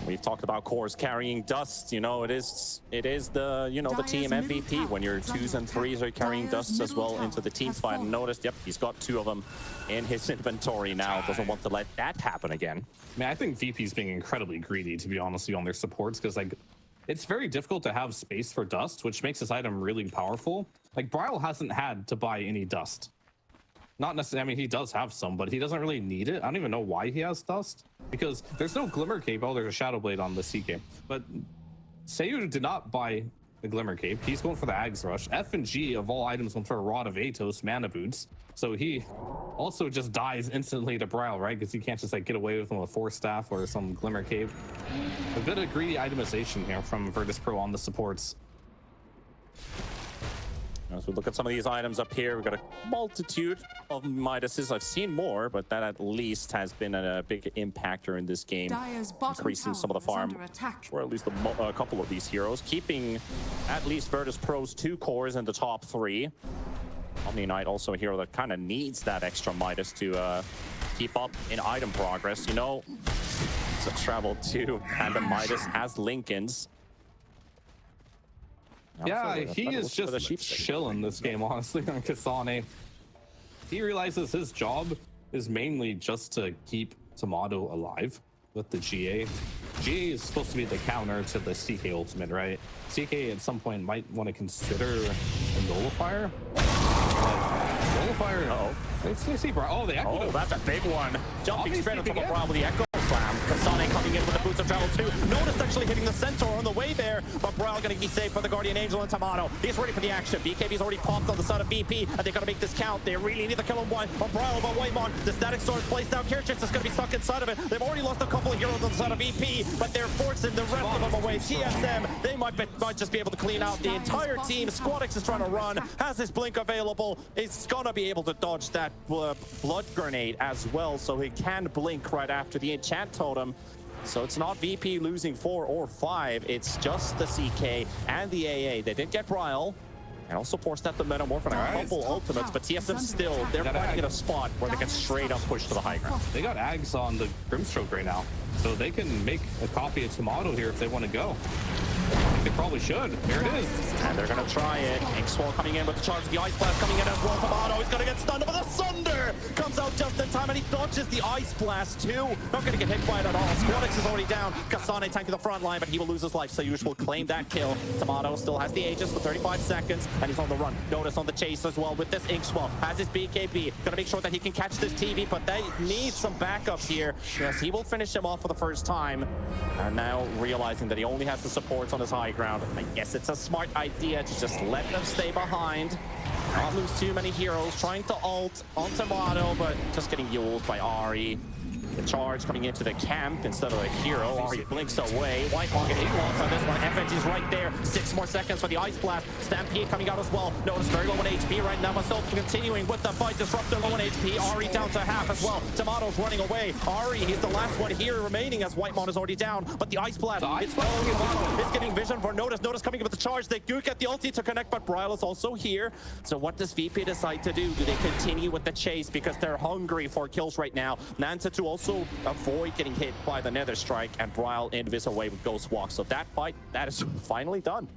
We've talked about cores carrying dust. You know, it is the, you know, the team MVP when your 2s and 3s are carrying dusts as well into the team fight. And noticed, yep, he's got 2 of them in his inventory now. Doesn't want to let that happen again. I mean, I think VP's being incredibly greedy, to be honest with you, on their supports, because, like, it's very difficult to have space for dust, which makes this item really powerful. Like, Bryle hasn't had to buy any dust. Not necessarily, I mean, he does have some, but he doesn't really need it. I don't even know why he has dust, because there's no Glimmer Cape. Oh, there's a Shadow Blade on the CK. But sayuw did not buy the Glimmer Cape. He's going for the Ags Rush. FNG, of all items, went for a Rod of Atos, Mana Boots. So he also just dies instantly to Bryle, right? Because you can't just, like, get away with him with Force Staff or some Glimmer Cape. A bit of greedy itemization here from Virtus.pro on the supports. As we look at some of these items up here, we've got a multitude of Midases. I've seen more, but that at least has been a big impactor in this game, increasing some of the farm for at least a couple of these heroes, keeping at least Virtus.pro's 2 cores in the top 3. Omni Knight also a hero that kind of needs that extra Midas to keep up in item progress. You know, it's a travel to Tandem Midas has Lincoln's. Yeah, he is just chilling this game, honestly, on Kasane. He realizes his job is mainly just to keep Timado alive with the GA. GA is supposed to be the counter to the CK ultimate, right? CK at some point might want to consider a nullifier. Nullifier. Let's see, bro. Oh, the echo. Oh, that's a big one. Jumping straight on top of Bryle with the echo slam. Kasane coming in with the boots of travel too. Notice actually hitting the centaur on the way there, but Bryle going to be safe for the Guardian Angel and Timado. He's ready for the action. BKB's already popped on the side of VP, and they got to make this count. They really need to kill him one on Bryle, but Whitemon. The static sword placed down. Kiritych is going to be stuck inside of it. They've already lost a couple of heroes on the side of VP, but they're forcing the rest of them away. TSM, they might just be able to clean out the entire team. Squadix is trying to run, has his blink available. It's going to be able to dodge that blood grenade as well, so he can blink right after the enchant totem. So it's not VP losing 4 or 5, it's just the CK and the AA. They did get Bryle and also forced out the metamorph and a couple ultimates, but TSM still, they're fighting in a spot where they can straight up push to the high ground. They got Ags on the Grimstroke right now, so they can make a copy of Timado here if they want to go. They probably should. There it is. And they're going to try it. Inkswell coming in with the charge. The Ice Blast coming in as well. Timado is going to get stunned, but the Sunder comes out just in time, and he dodges the Ice Blast too. Not going to get hit by it at all. Squadix is already down. Kasane tanking the front line, but he will lose his life. sayuw will claim that kill. Timado still has the Aegis for 35 seconds, and he's on the run. Notice on the chase as well with this Inkswell. Has his BKB. Going to make sure that he can catch this TV, but they need some backup here. Yes, he will finish him off for the first time. And now realizing that he only has the supports on his high ground. I guess it's a smart idea to just let them stay behind. Not lose too many heroes. Trying to ult on Timado, but just getting ulted by Ahri. The charge coming into the camp instead of a hero. Ahri blinks away. Whitemon getting lost on this one. FNG's right there. 6 more seconds for the Ice Blast. Stampede coming out as well. Notice very low on HP right now. Myself continuing with the fight. Disruptor low on HP. Ahri down to half as well. Timado's running away. Ahri, he's the last one here remaining as Whitemon is already down. But the Ice Blast, it's getting vision for Notice. Notice coming in with the charge. They do get the ulti to connect, but Bryle is also here. So what does VP decide to do? Do they continue with the chase because they're hungry for kills right now? Nanta to also avoid getting hit by the Nether Strike, and Bryle invis away with Ghost Walk. So that fight, that is finally done.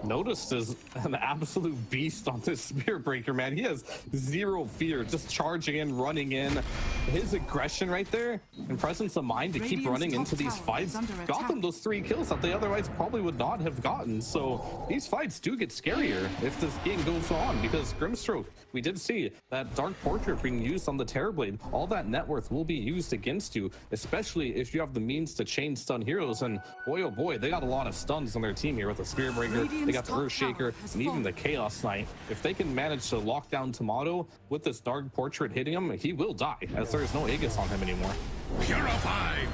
Notice is an absolute beast on this Spear Breaker, man. He has zero fear, just charging in, running in. His aggression right there and presence of mind to keep running into these fights got them those 3 kills that they otherwise probably would not have gotten. So these fights do get scarier if this game goes on, because Grimstroke, we did see that Dark Portrait being used on the Terrorblade. All that net worth will be used against you, especially if you have the means to chain stun heroes. And boy, oh boy, they got a lot of stuns on their team here with the Spear Breaker. They got the Earthshaker and even the Chaos Knight. If they can manage to lock down Timado with this Dark Portrait hitting him, he will die, as there is no Aegis on him anymore. Purified.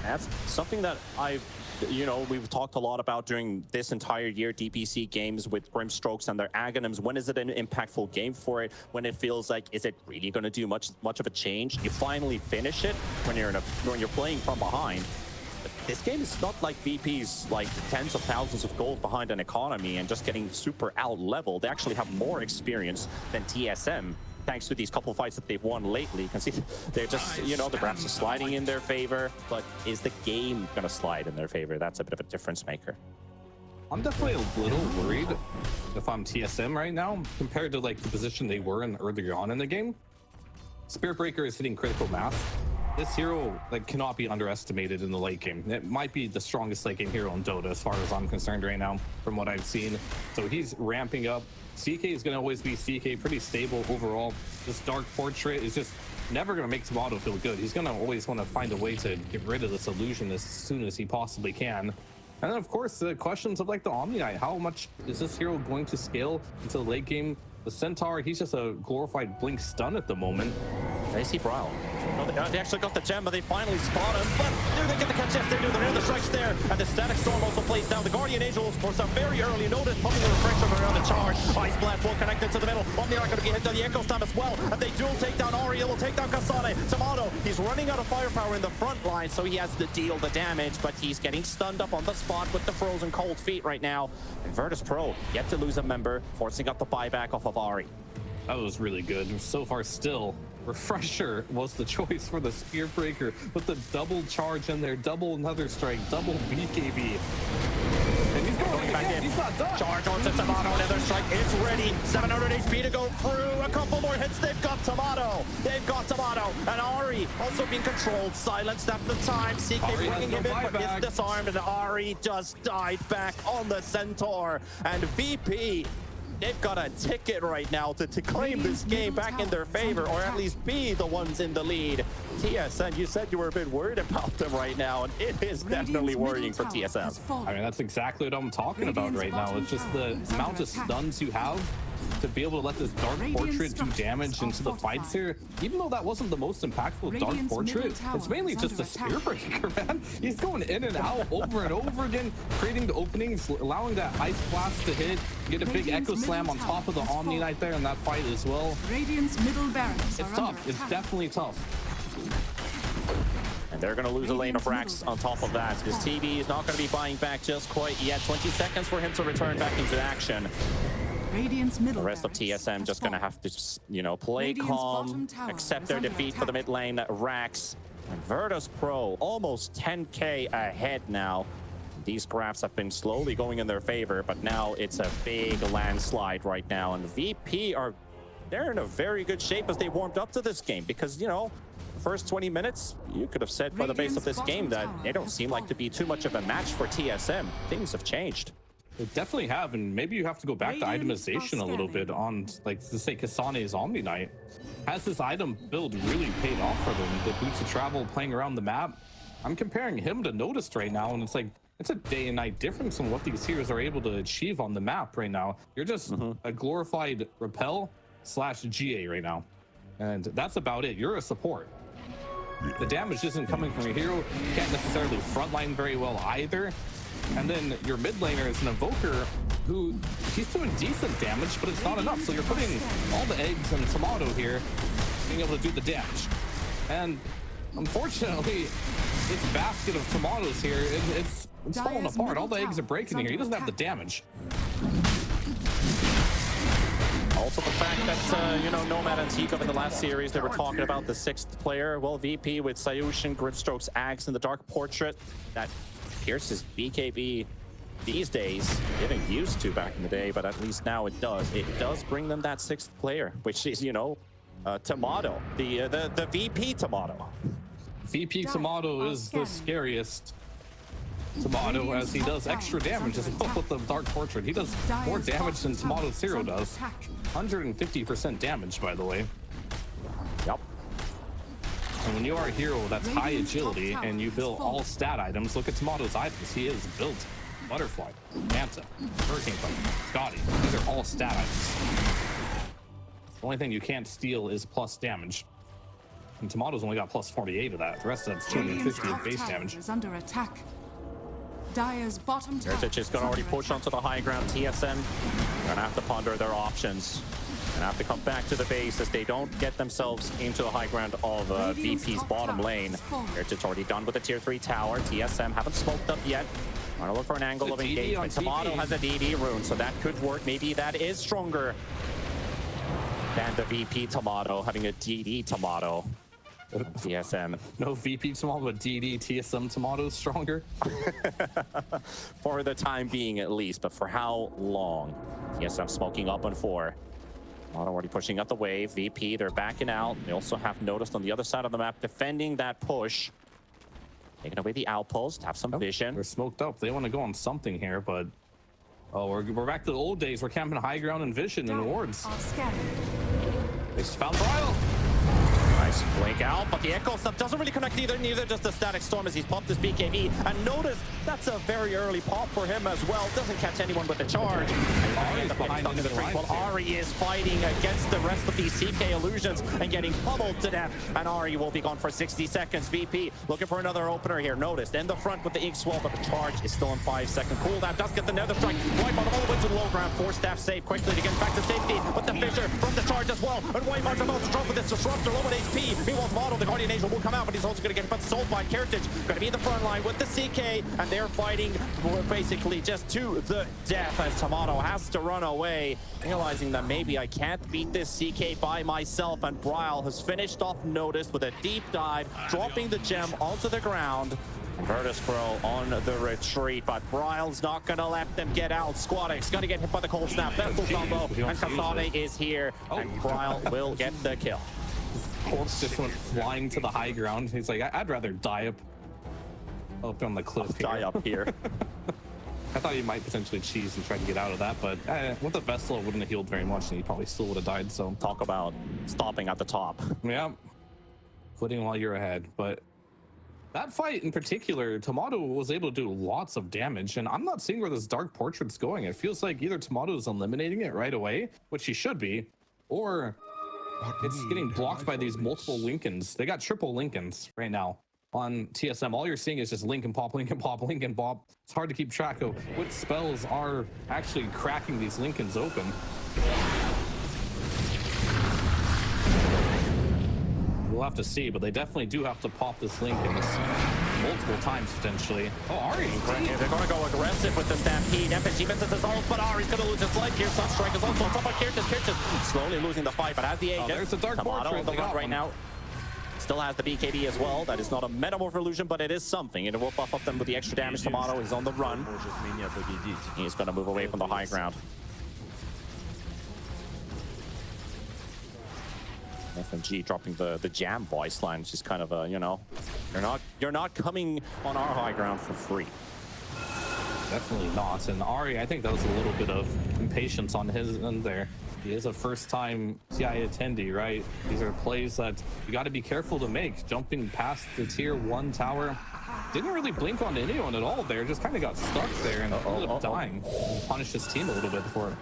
That's something that we've talked a lot about during this entire year, DPC games with Grimstrokes and their Aghanims. When is it an impactful game for it? When it feels like, is it really going to do much of a change? You finally finish it when you're playing from behind. This game is not like VP's like tens of thousands of gold behind an economy and just getting super out leveled. They actually have more experience than TSM, thanks to these couple fights that they've won lately. You can see they're just, the graphs are sliding in their favor, but is the game gonna slide in their favor? That's a bit of a difference maker. I'm definitely a little worried if I'm TSM right now compared to like the position they were in earlier on in the game. Spear Breaker is hitting critical mass. This hero cannot be underestimated in the late game. It might be the strongest late game hero in Dota as far as I'm concerned right now from what I've seen. So he's ramping up. CK is going to always be CK, pretty stable overall. This Dark Portrait is just never going to make Timado feel good. He's going to always want to find a way to get rid of this illusion as soon as he possibly can. And then of course the questions of the Omni Knight. How much is this hero going to scale into the late game? The Centaur, he's just a glorified blink stun at the moment. They see Bryle. No, they actually got the gem, but they finally spot him. But do they get the catch? Yes, they do. They're in the strikes there. And the Static Storm also plays down. The Guardian Angel was forced out very early. Notice pumping the refresher around the charge. Ice Blast will connect into the middle. Omni are going to be hit to the Echo Slam as well. And they dual take down Ahri. It will take down Kasane. Timado, he's running out of firepower in the front line, so he has to deal the damage, but he's getting stunned up on the spot with the frozen cold feet right now. And Virtus.pro yet to lose a member, forcing up the buyback off of Ahri. That was really good. So far still, Refresher was the choice for the Spear Breaker with the double charge in there, double Nether Strike, double BKB. And he's going back in. It's not done. Charge onto Timado, another strike. It's ready. 700 HP to go through. A couple more hits. They've got Timado. And Ari also being controlled. Silenced at the time. CK bringing him in, but is disarmed. And Ari just died back on the Centaur. And VP, they've got a ticket right now to claim this game back in their favor, or at least be the ones in the lead. TSM, you said you were a bit worried about them right now, and it is definitely worrying for TSM. I mean, that's exactly what I'm talking about right now. It's just the amount of stuns you have to be able to let this Dark Portrait do damage into the fights here. Even though that wasn't the most impactful Dark Portrait, it's mainly just a Spear Breaker, man. He's going in and out over and over again, creating the openings, allowing that Ice Blast to hit, get a big Echo Slam on top of the Omni Knight there in that fight as well. Radiant's middle barracks It's tough. It's definitely tough. And they're going to lose a lane of racks on top of that. This TV is not going to be buying back just quite yet. 20 seconds for him to return back into action. The rest of TSM just going to have to, you know, play calm, accept their defeat for the mid lane. Rax and Virtus.pro almost 10k ahead now. These graphs have been slowly going in their favor, but now it's a big landslide right now. And VP they're in a very good shape as they warmed up to this game, because, you know, the first 20 minutes, you could have said by the base of this game that they don't seem like to be too much of a match for TSM. Things have changed. They definitely have, and maybe you have to go back to itemization a little bit on, like, to say Kasane's Omni Knight. Has this item build really paid off for them? The boots of travel, playing around the map. I'm comparing him to Noticed right now, and it's like, it's a day and night difference in what these heroes are able to achieve on the map right now. You're just a glorified Repel / GA right now, and that's about it. You're a support. The damage isn't coming from your hero. You can't necessarily frontline very well either. And then your mid laner is an Invoker who, he's doing decent damage, but it's not enough. So you're putting all the eggs in Timado here, being able to do the damage. And unfortunately, this basket of tomatoes here, it's falling apart. All the eggs are breaking here. He doesn't have the damage. Also the fact that, you know, Nomad and Tikov in the last series, they were talking about the 6th player. Well, VP with sayuw, Grimstrokes, Axe, and the Dark Portrait, that pierces BKB these days, getting used to back in the day, but at least now it does. It does bring them that 6th player, which is, you know, Timado, the VP Timado. VP Timado is the scariest Timado, as he does extra damage as well with the Dark Portrait. He does more damage than Timado Zero does. 150% damage, by the way. Yep. And when you are a hero that's high agility and you build all stat items, look at Timado's items. He is built Butterfly, Manta, Hurricane Thunder, Scotty. These are all stat items. The only thing you can't steal is plus damage. And Timado's only got plus 48 of that. The rest of that's 250 of base damage. Is under attack. Dire's bottom tower. Kiritych is going to already push onto the high ground. TSM going to have to ponder their options. And have to come back to the base as they don't get themselves into the high ground of VP's bottom lane. Kiritych already done with the tier 3 tower. TSM haven't smoked up yet. Want to look for an angle of engagement. Timado has a DD rune, so that could work. Maybe that is stronger than the VP Timado having a DD Timado. TSM. No VP Timado, but DD TSM Timado is stronger. For the time being, at least. But for how long? TSM smoking up on 4. Timado already pushing up the wave. VP, they're backing out. They also have Noticed on the other side of the map, defending that push. Taking away the outpost, have some vision. They're smoked up. They want to go on something here, but oh, we're back to the old days. We're camping high ground and vision and wards. They found Bryle. Nice blink out, but the Echo stuff doesn't really connect either. Neither does the Static Storm as he's popped his BKB. And notice that's a very early pop for him as well. Doesn't catch anyone with the charge. Ari is fighting against the rest of these CK illusions and getting pummeled to death. And Ari will be gone for 60 seconds. VP looking for another opener here. Noticed in the front with the Ink Swell, but the charge is still on 5-second cooldown. Does get the Nether Strike. Whitemon all the way to the low ground. 4 staff save quickly to get back to safety. But the Fissure from the charge as well. And Whitemon's about to drop with this Disruptor. Low on HP. Meanwhile, Timado, the Guardian Angel, will come out, but he's also going to get sold by Kiritych. Going to be in the front line with the CK, and they're fighting basically just to the death as Timado has to run away, realizing that maybe I can't beat this CK by myself. And Bryle has finished off Noticed with a deep dive, dropping the gem onto the ground. Virtus.pro on the retreat, but Bryle's not going to let them get out. Squadix going to get hit by the cold snap. Vessel combo, and kasane is here, and Bryle will get the kill. Corpse just went flying to the high ground. He's like, I'd rather die up on the cliff here. Die up here. I thought he might potentially cheese and try to get out of that, but with the Vessel, it wouldn't have healed very much, and he probably still would have died. So talk about stopping at the top. Yeah, quitting while you're ahead. But that fight in particular, Timado was able to do lots of damage, and I'm not seeing where this Dark Portrait's going. It feels like either Timado is eliminating it right away, which he should be, or it's getting blocked by these multiple Lincolns. They got triple Lincolns right now on TSM. All you're seeing is just Lincoln pop, Lincoln pop, Lincoln pop. It's hard to keep track of what spells are actually cracking these Lincolns open. We'll have to see, but they definitely do have to pop this Lincolns multiple times potentially. Oh, Ari! They're going to go aggressive with the Stampede. FNG misses his ult, but Ari's going to lose his leg here. Sunstrike is also on top of Kiritych. Slowly losing the fight, but has the Aegis. There's a Dark Portrait on the run right now. Still has the BKB as well. That is not a Metamorph illusion, but it is something. It will buff up them with the extra damage. Timado is on the run. He's going to move away from the high ground. FNG dropping the jam voice line, which is kind of a, you know, you're not coming on our high ground for free. Definitely not. And Ari, I think that was a little bit of impatience on his end there. He is a first-time TI attendee, right? These are plays that you got to be careful to make. Jumping past the tier 1 tower. Didn't really blink on anyone at all there. Just kind of got stuck there and ended up dying. Punished his team a little bit for it.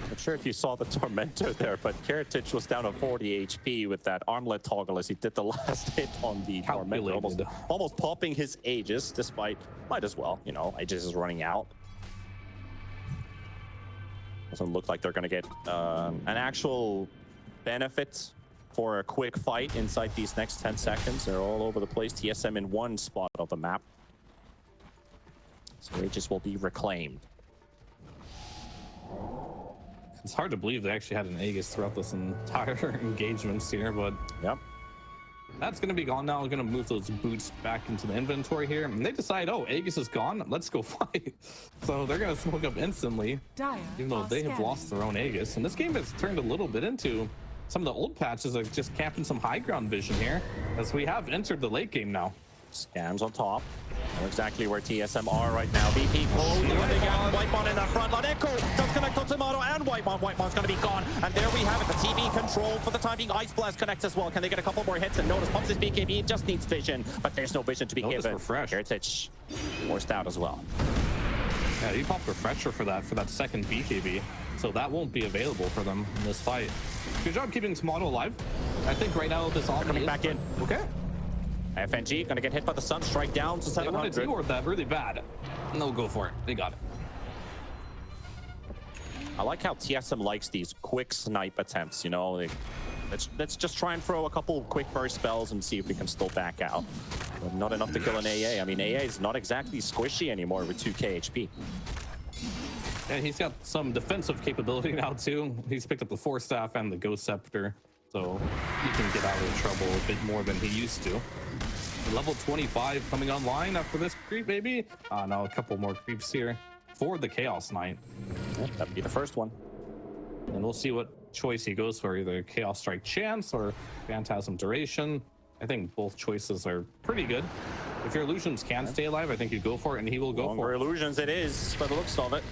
Not sure if you saw the Tormentor there, but Kiritych was down to 40 HP with that armlet toggle as he did the last hit on the Tormentor. Almost popping his Aegis, despite, might as well, you know, Aegis is running out. Doesn't look like they're going to get an actual benefit for a quick fight inside these next 10 seconds. They're all over the place. TSM in one spot of the map. So Aegis will be reclaimed. It's hard to believe they actually had an Aegis throughout this entire engagements here, but yep. That's going to be gone now. We're going to move those boots back into the inventory here. And they decide, oh, Aegis is gone. Let's go fight. So they're going to smoke up instantly, even though they have lost their own Aegis. And this game has turned a little bit into some of the old patches of just camping some high ground vision here, as we have entered the late game now. Scans on top. Know exactly where TSM are right now. VP closing the gap. Whitemon in that front line. Echo does connect on Timado and Whitemon. Whitemon's going to be gone. And there we have it. The TV control for the time being. Ice Blast connects as well. Can they get a couple more hits? And Notice pumps his BKB. Just needs vision, but there's no vision to be given. Refresh. Kiritych forced out as well. Yeah, he popped Refresher for that second BKB. So that won't be available for them in this fight. Good job keeping Timado alive. I think right now this all coming back in. Okay. FNG gonna get hit by the sun, strike down to 700. They want to dework that really bad. And they'll go for it. They got it. I like how TSM likes these quick snipe attempts, you know. Let's just try and throw a couple quick burst spells and see if we can still back out. But not enough to kill an AA. I mean, AA is not exactly squishy anymore with 2k HP. And he's got some defensive capability now too. He's picked up the Force Staff and the Ghost Scepter, so he can get out of trouble a bit more than he used to. Level 25 coming online after this creep, maybe? No, a couple more creeps here for the Chaos Knight. Yep, that'd be the first one. And we'll see what choice he goes for, either Chaos Strike Chance or Phantasm Duration. I think both choices are pretty good. If your illusions can stay alive, I think you go for it, and he will go for it. Illusions it is, by the looks of it.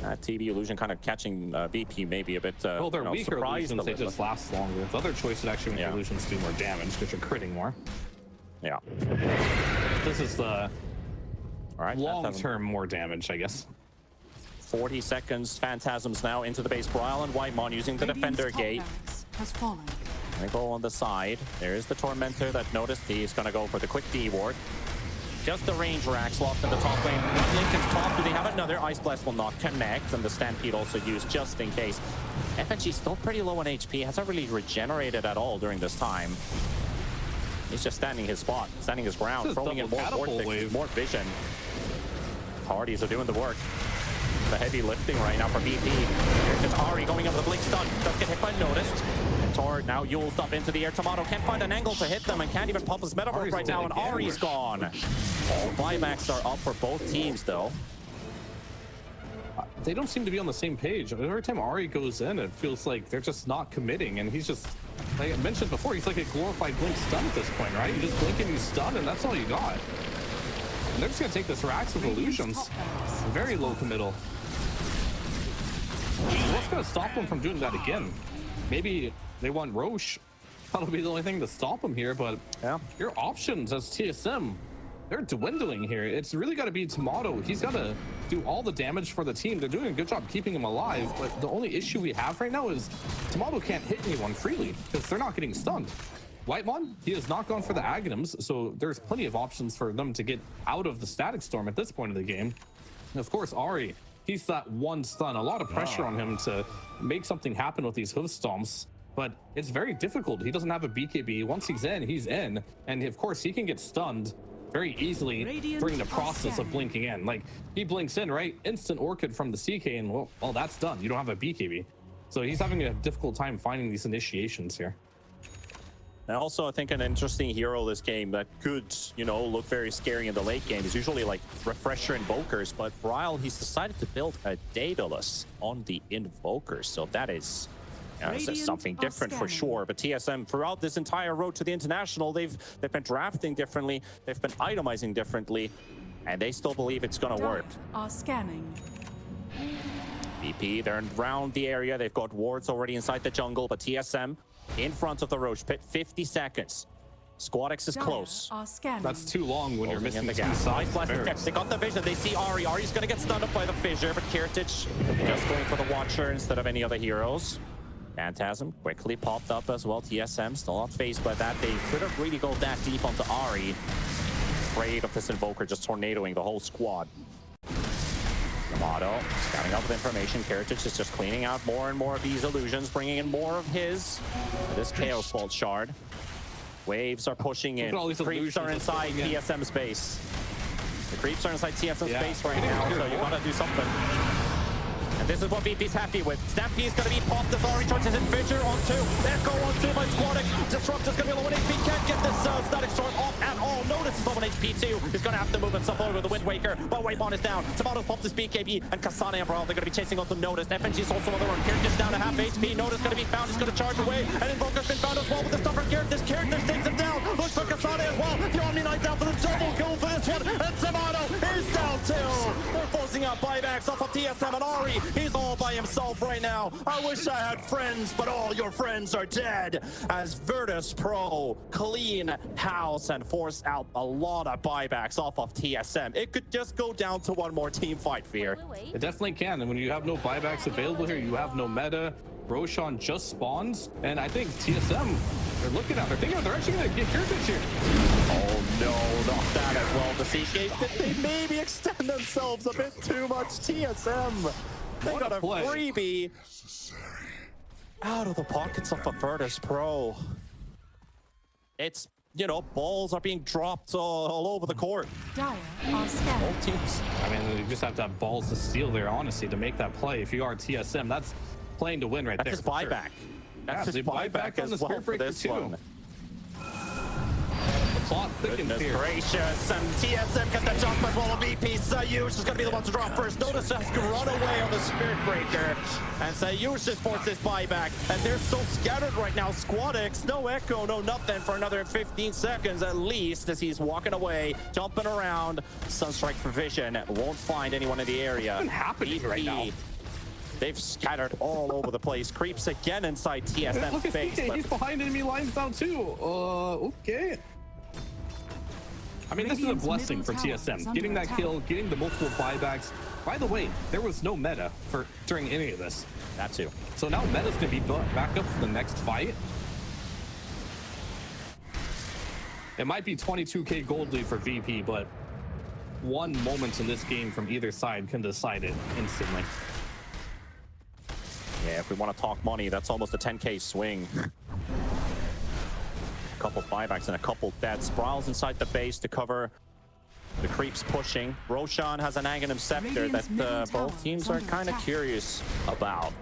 That TB illusion kind of catching VP maybe a bit. Well, they're weaker illusions, they just last longer. The other choices actually make illusions do more damage because you're critting more. Yeah. This is the long-term more damage, I guess. 40 seconds. Phantasms now into the base. Bryle and Whitemon using the Defender Gate. Has fallen. They go on the side. There is the Tormentor that noticed. He's going to go for the quick D ward. Just the range racks locked in the top lane. Lincoln's top. Do they have another? Ice Blast will not connect, and the Stampede also used just in case. FNG still pretty low on HP. Hasn't really regenerated at all during this time. He's just standing his spot, standing his ground, throwing in more vortex, more vision. Parties are doing the work. the heavy lifting right now for VP. Here's just Ari going up the blink stun. Does get hit by noticed. Tor now Yule's up into the air. Timado can't find an angle to hit them and can't even pump his metaverse right now, and Ari's gone. All buybacks are up for both teams though. They don't seem to be on the same page. Every time Ari goes in, it feels like they're just not committing, and he's just, like I mentioned before, he's like a glorified blink stun at this point, right? You just blink and you stun, and that's all you got. And they're just gonna take this Rax with illusions. Very low committal. What's gonna stop them from doing that again? Maybe they want Roche. That'll be the only thing to stop them here, but yeah, your options as TSM, they're dwindling here. It's really got to be Timado. He's got to do all the damage for the team. They're doing a good job keeping him alive, but the only issue we have right now is Timado can't hit anyone freely because they're not getting stunned. Whitemon, he has not gone for the Aghanims, so there's plenty of options for them to get out of the Static Storm at this point of the game. And of course, Ari, he's that one stun. A lot of pressure on him to make something happen with these hoof stomps, but it's very difficult. He doesn't have a BKB. Once he's in, and of course he can get stunned very easily during the process of blinking in. Like, he blinks in, right? Instant Orchid from the CK, and well, that's done. You don't have a BKB. So he's having a difficult time finding these initiations here. And also, I think an interesting hero this game that could, you know, look very scary in the late game is usually like Refresher Invokers, but Bryle, he's decided to build a Daedalus on the Invokers. So that is, this is something different for sure. But TSM, throughout this entire road to the International, they've been drafting differently, they've been itemizing differently, and they still believe it's gonna work. Are scanning. VP, they're around the area. They've got wards already inside the jungle, but TSM in front of the Roche pit, 50 seconds. SquadX is close. That's too long when you're missing the gas. They got the vision. They see Ari. Ari's going to get stunned up by the fissure, but Kiritych just going for the Watcher instead of any other heroes. Phantasm quickly popped up as well. TSM still not phased by that. They couldn't really go that deep onto Ari. Afraid of this Invoker just tornadoing the whole squad. Timado scouting up with information. Kiritych is just cleaning out more and more of these illusions, bringing in more of this Chaos Bolt shard. Waves are pushing in. Creeps are inside TSM space. The creeps are inside TSM space right now, so you gotta do something. And this is what VP's happy with. Stampede is gonna be popped as Ari charges in Fissure onto Echo onto by SquadX. Disrupt is gonna be low on HP. Can't get this Static Storm off at all. Notice is low on HP too. He's gonna have to move himself over the Wind Waker. But Whitemon is down. Timado's popped his BKB, and Kasane and Bryle, they're gonna be chasing onto Notice. FNG is also on the run. Kiritych down to half HP. Notice gonna be found. He's gonna charge away. And Invoker's been found as well with the stuff for Kiritych. Kiritych takes him down. Looks for Kasane as well. The Omni Knight down for the double kill for this one. And Timado is down too. They're forcing out buybacks off of TSM and Ari. He's all by himself right now. I wish I had friends, but all your friends are dead. As Virtus.pro clean house and force out a lot of buybacks off of TSM. It could just go down to one more team fight, Fear. It definitely can. And when you have no buybacks available here, you have no meta. Roshan just spawns, and I think TSM, they're looking at, they're actually gonna get Kiritych here. Oh no, not that as well. The CK, they maybe extend themselves a bit too much. TSM, they got a freebie out of the pockets of a Virtus.pro. It's, you know, balls are being dropped all over the court. Both teams. I mean, you just have to have balls to steal there, honestly, to make that play. If you are TSM, that's playing to win right there. That's his buyback. That's his buyback as well for this one. Plot thickens here. Gracious, and TSM get the jump as well. VP sayuw is going to be the one to drop first. Notice has to run away on the Spirit Breaker, and sayuw just forces his buyback, and they're so scattered right now. SquadX, no echo, no nothing for another 15 seconds at least as he's walking away, jumping around. Sunstrike for vision, won't find anyone in the area. What's happening right now? They've scattered all over the place. Creeps again inside TSM space. Look at he's behind enemy lines now too. Okay. I mean, this is a blessing for TSM. Getting that kill, getting the multiple buybacks. By the way, there was no meta during any of this. That too. So now meta's gonna be back up for the next fight. It might be 22k gold lead for VP, but one moment in this game from either side can decide it instantly. Yeah, if we want to talk money, that's almost a 10k swing. A couple buybacks and a couple deaths. Bryle's inside the base to cover The creeps pushing. Roshan has an Aghanim Scepter that both teams are kind of curious about.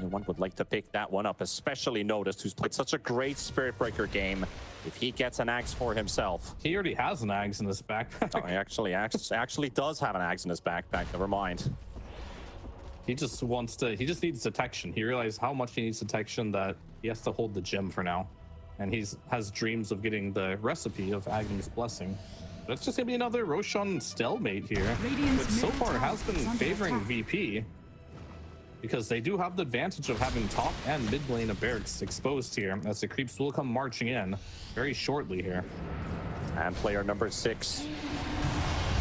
One would like to pick that one up, especially Noticed, who's played such a great Spirit Breaker game. If he gets an Axe for himself. He already has an Axe in his backpack. Oh, he actually does have an Axe in his backpack. Never mind. He just wants to, he just needs detection. He realized how much he needs detection that he has to hold the gem for now. And has dreams of getting the recipe of Aghanim Blessing. But it's just gonna be another Roshan stalemate here, which so far has been favoring VP. Because they do have the advantage of having top and mid lane of barracks exposed here, as the creeps will come marching in very shortly here. And player number 6,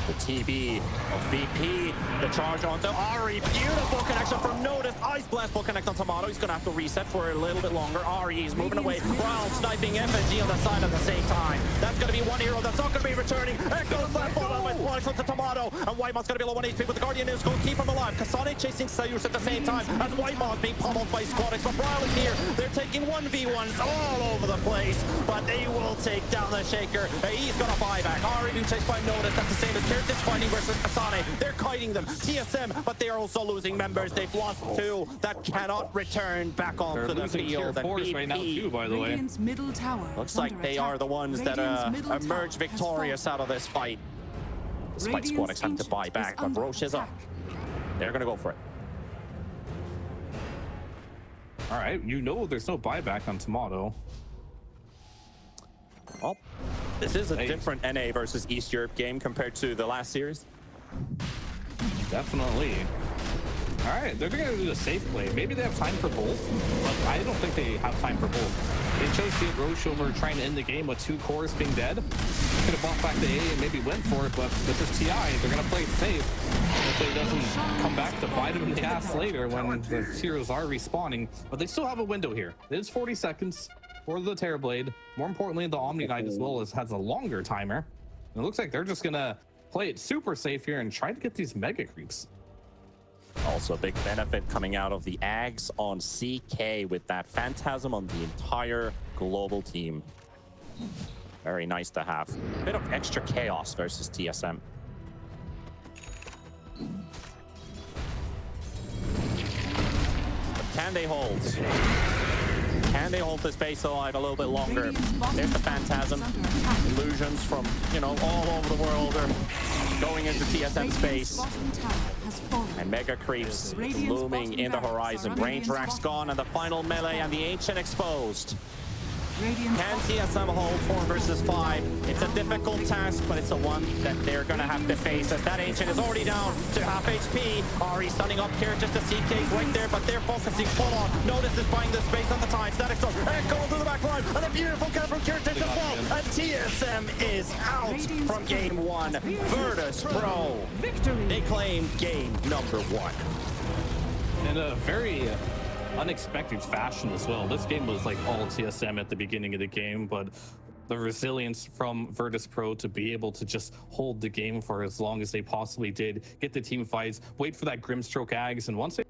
the TB of VP, the charge onto Ari. Beautiful connection from Notice. Ice Blast will connect on Timado. He's gonna have to reset for a little bit longer. Ari is moving away. Bryle sniping FNG on the side at the same time. That's gonna be one hero that's not gonna be returning. Echoes that ball out by Squad to Timado. And Whitemon's gonna be low on HP, but the Guardian is gonna keep him alive. Kasane chasing sayuw at the same time as Whitemon's being pummeled by Squadix. But Bryle is here. They're taking 1v1s all over the place, but they will take down the Shaker. He's gonna buy back. Ari being chased by Notice. That's the same as Kiritych fighting versus Kasane. They're kiting them. TSM, but they are also losing members. They've lost 2 that cannot return back onto the field. And VP right now too, by the way. Middle tower looks like they are the ones that emerge victorious out of this fight. Despite Squadix having to buy back, but Roche is up. They're gonna go for it. All right, you know there's no buyback on Timado. Well, this is a different NA versus East Europe game compared to the last series. Definitely. All right, they're gonna do the safe play. Maybe they have time for both, but I don't think they have time for both. They chose to get Roche over trying to end the game with 2 cores being dead. Could have bought back the A and maybe went for it, but this is TI. They're gonna play it safe. Hopefully it doesn't come back to bite them in the ass later when the heroes are respawning. But they still have a window here. It's 40 seconds for the Terrorblade. More importantly, the Omni Knight as well has a longer timer. And it looks like they're just gonna play it super safe here and try to get these mega creeps. Also a big benefit coming out of the Ags on CK with that Phantasm on the entire global team. Very nice to have. A bit of extra chaos versus TSM. But can they hold? Can they hold this base alive a little bit longer? There's the Phantasm. Illusions from, all over the world are going into TSM space. And Mega Creeps looming in the horizon. Range Rack's gone, and the final melee, and the Ancient exposed. Can TSM hold 4 versus 5? It's a difficult task, but it's a one that they're going to have to face, as that Ancient is already down to half HP. Ari stunning up here, just a CK's right there, but they're focusing full on. Notice is buying the space on the time. Static Storm, Echo to the back line, and a beautiful kill from Kiritych as well. And TSM is out from game 1. Virtus.pro, they claim game number 1. In a very unexpected fashion as well. This game was like all TSM at the beginning of the game, but the resilience from Virtus.pro to be able to just hold the game for as long as they possibly did, get the team fights, wait for that Grimstroke Ags, and once they